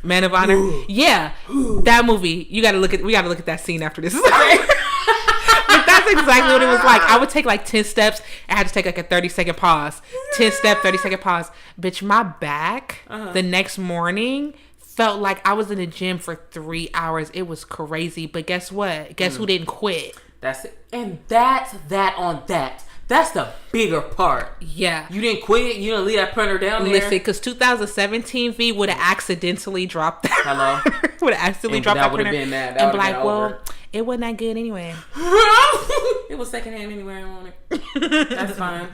Man of Honor. Ooh. Yeah. Ooh. That movie. We gotta look at that scene after this. But that's exactly what it was like. I would take like 10 steps. I had to take like a 30-second pause. 10 step, 30-second pause. Bitch, my back the next morning felt like I was in the gym for 3 hours. It was crazy. But guess what? Guess who didn't quit? That's it. And that's that on that. That's the bigger part. Yeah. You didn't quit. You didn't leave that printer down there. Listen, because 2017 V would have accidentally dropped that. Hello? Would have accidentally dropped that printer. Been that. And be like, well, it wasn't that good anyway. It was secondhand anyway. I want it. That's fine.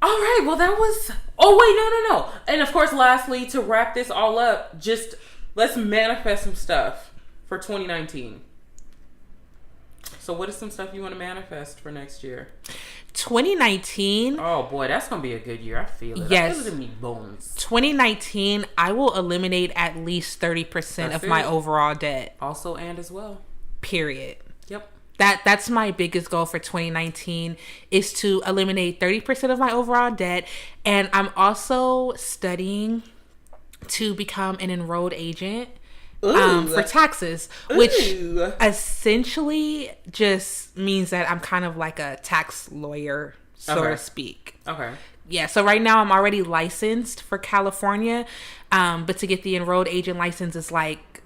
All right. Well, that was... Oh, wait. No. And of course, lastly, to wrap this all up, just let's manifest some stuff for 2019. So what is some stuff you want to manifest for next year? 2019. Oh boy, that's going to be a good year. I feel it. Yes. I feel it in me bones. 2019, I will eliminate at least 30% of my overall debt. Also and as well. Period. Yep. That's my biggest goal for 2019 is to eliminate 30% of my overall debt. And I'm also studying to become an enrolled agent. For taxes, which essentially just means that I'm kind of like a tax lawyer, so to speak. Okay. Yeah, so right now I'm already licensed for California, but to get the enrolled agent license is like,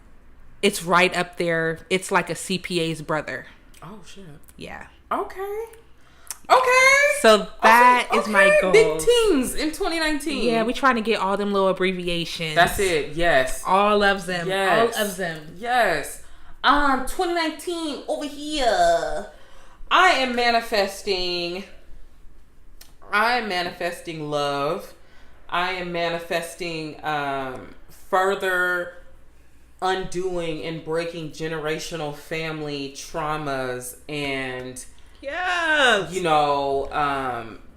it's right up there. It's like a CPA's brother. Oh, shit. Yeah. Okay. So that is my goal. Big things in 2019. Yeah, we trying to get all them little abbreviations. That's it. Yes. All of them. Yes. All of them. Yes. 2019 over here. I am manifesting love. I am manifesting further undoing and breaking generational family traumas and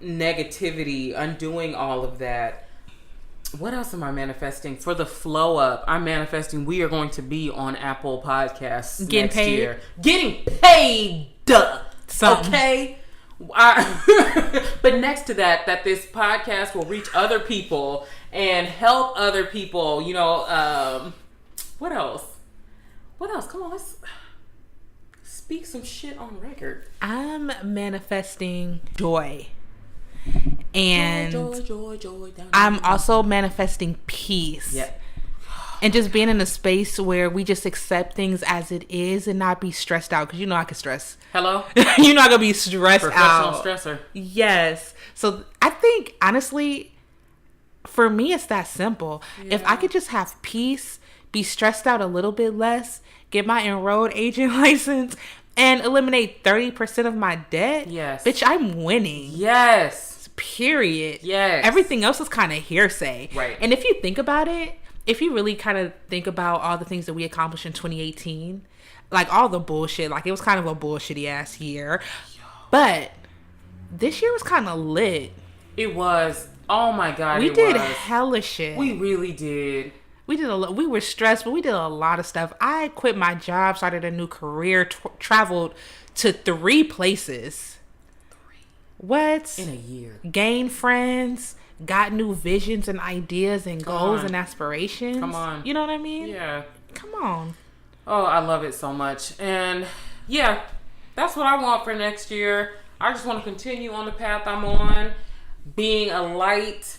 negativity, undoing all of that. What else am I manifesting? For the flow up, I'm manifesting we are going to be on Apple Podcasts next year. Getting paid. Something. Okay? But next to that this podcast will reach other people and help other people. What else? Come on, let's speak some shit on record. I'm manifesting joy. And joy. I'm also manifesting peace. Yeah. And just being in a space where we just accept things as it is and not be stressed out. Because I can stress. Hello? You're not going to be stressed out. Professional stressor. Yes. So I think, honestly, for me, it's that simple. Yeah. If I could just have peace, be stressed out a little bit less, get my enrolled agent license, and eliminate 30% of my debt. Yes. Bitch, I'm winning. Yes. Period. Yes. Everything else is kind of hearsay. Right. And if you think about it, if you really kind of think about all the things that we accomplished in 2018, like all the bullshit, like it was kind of a bullshitty ass year. But this year was kind of lit. It was. Oh my God. We did hella shit. We really did. We did a lot. We were stressed, but we did a lot of stuff. I quit my job, started a new career, traveled to 3 places. What? In a year. Gained friends, got new visions and ideas and goals and aspirations. Come on. You know what I mean? Yeah. Come on. Oh, I love it so much. And yeah, that's what I want for next year. I just want to continue on the path I'm on, being a light,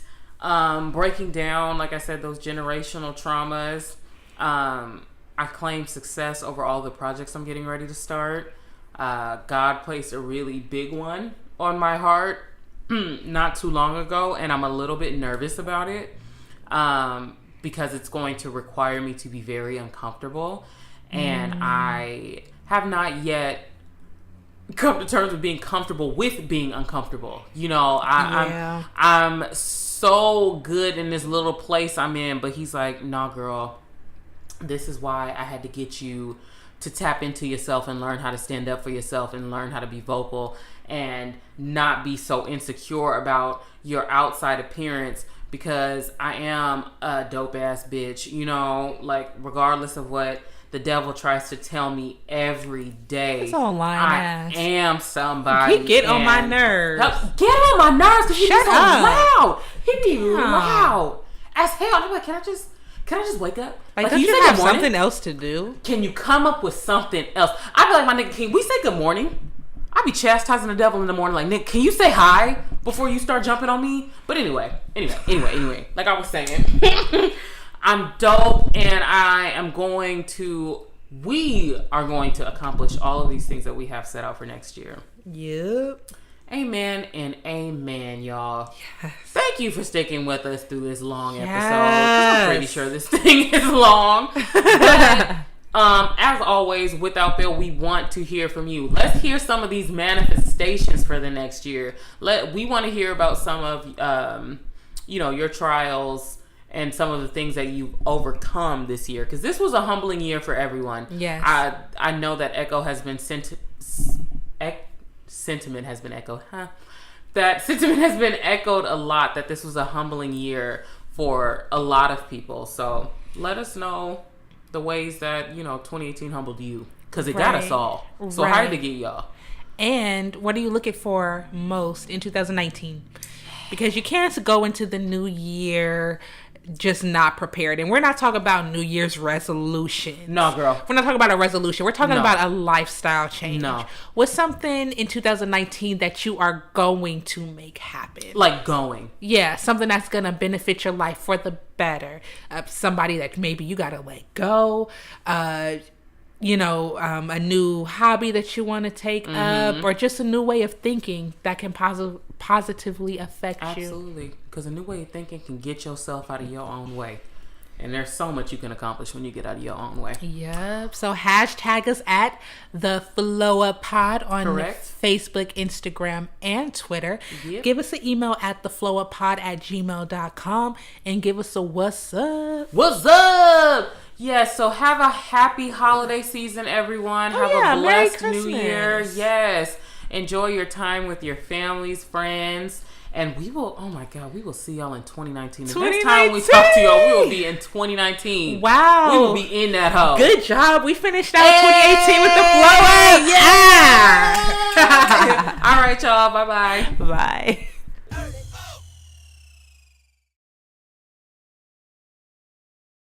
breaking down, like I said, those generational traumas. I claim success over all the projects I'm getting ready to start. God placed a really big one on my heart not too long ago, and I'm a little bit nervous about it because it's going to require me to be very uncomfortable, and I have not yet come to terms with being comfortable with being uncomfortable. I'm so good in this little place I'm in, but he's like, nah, girl, this is why I had to get you to tap into yourself and learn how to stand up for yourself and learn how to be vocal and not be so insecure about your outside appearance, because I am a dope ass bitch, like regardless of what the devil tries to tell me every day. It's all lying ass. I am somebody. He get on my nerves. Get on my nerves because he be so loud. He be Yeah. loud as hell. I'm like, can I just wake up? Like don't you say have good morning? something else to do? Can you come up with something else? I be like, my nigga, can we say good morning? I be chastising the devil in the morning like, Nick, can you say hi before you start jumping on me? But anyway. Like I was saying, I'm dope, and we are going to accomplish all of these things that we have set out for next year. Yep. Amen and amen, y'all. Yes. Thank you for sticking with us through this long episode. I'm pretty sure this thing is long. But, as always, without fail, we want to hear from you. Let's hear some of these manifestations for the next year. We want to hear about some of, your trials and some of the things that you've overcome this year. Because this was a humbling year for everyone. Yes. I know that sentiment has been echoed. That sentiment has been echoed a lot, that this was a humbling year for a lot of people. So let us know the ways that 2018 humbled you, because it got us all. So how did it get y'all? And what are you looking for most in 2019? Because you can't go into the new year just not prepared. And we're not talking about New Year's resolution. No, girl. We're not talking about a resolution. We're talking about a lifestyle change. No. What's something in 2019 that you are going to make happen? Like going. Yeah, something that's going to benefit your life for the better. Somebody that maybe you got to let go. A new hobby that you want to take up, or just a new way of thinking that can positively affect you. Absolutely. Because a new way of thinking can get yourself out of your own way. And there's so much you can accomplish when you get out of your own way. Yep. So hashtag us at the Flowa Pod on Facebook, Instagram, and Twitter. Yep. Give us an email at theflowapod@gmail.com and give us a what's up. What's up? Yes, so have a happy holiday season, everyone. Have a blessed New Year. Yes. Enjoy your time with your families, friends. And we will see y'all in 2019. The next time we talk to y'all, we will be in 2019. Wow. We will be in that hole. Good job. We finished out 2018 with the Flowa. Yeah. All right, y'all. Bye-bye. Bye.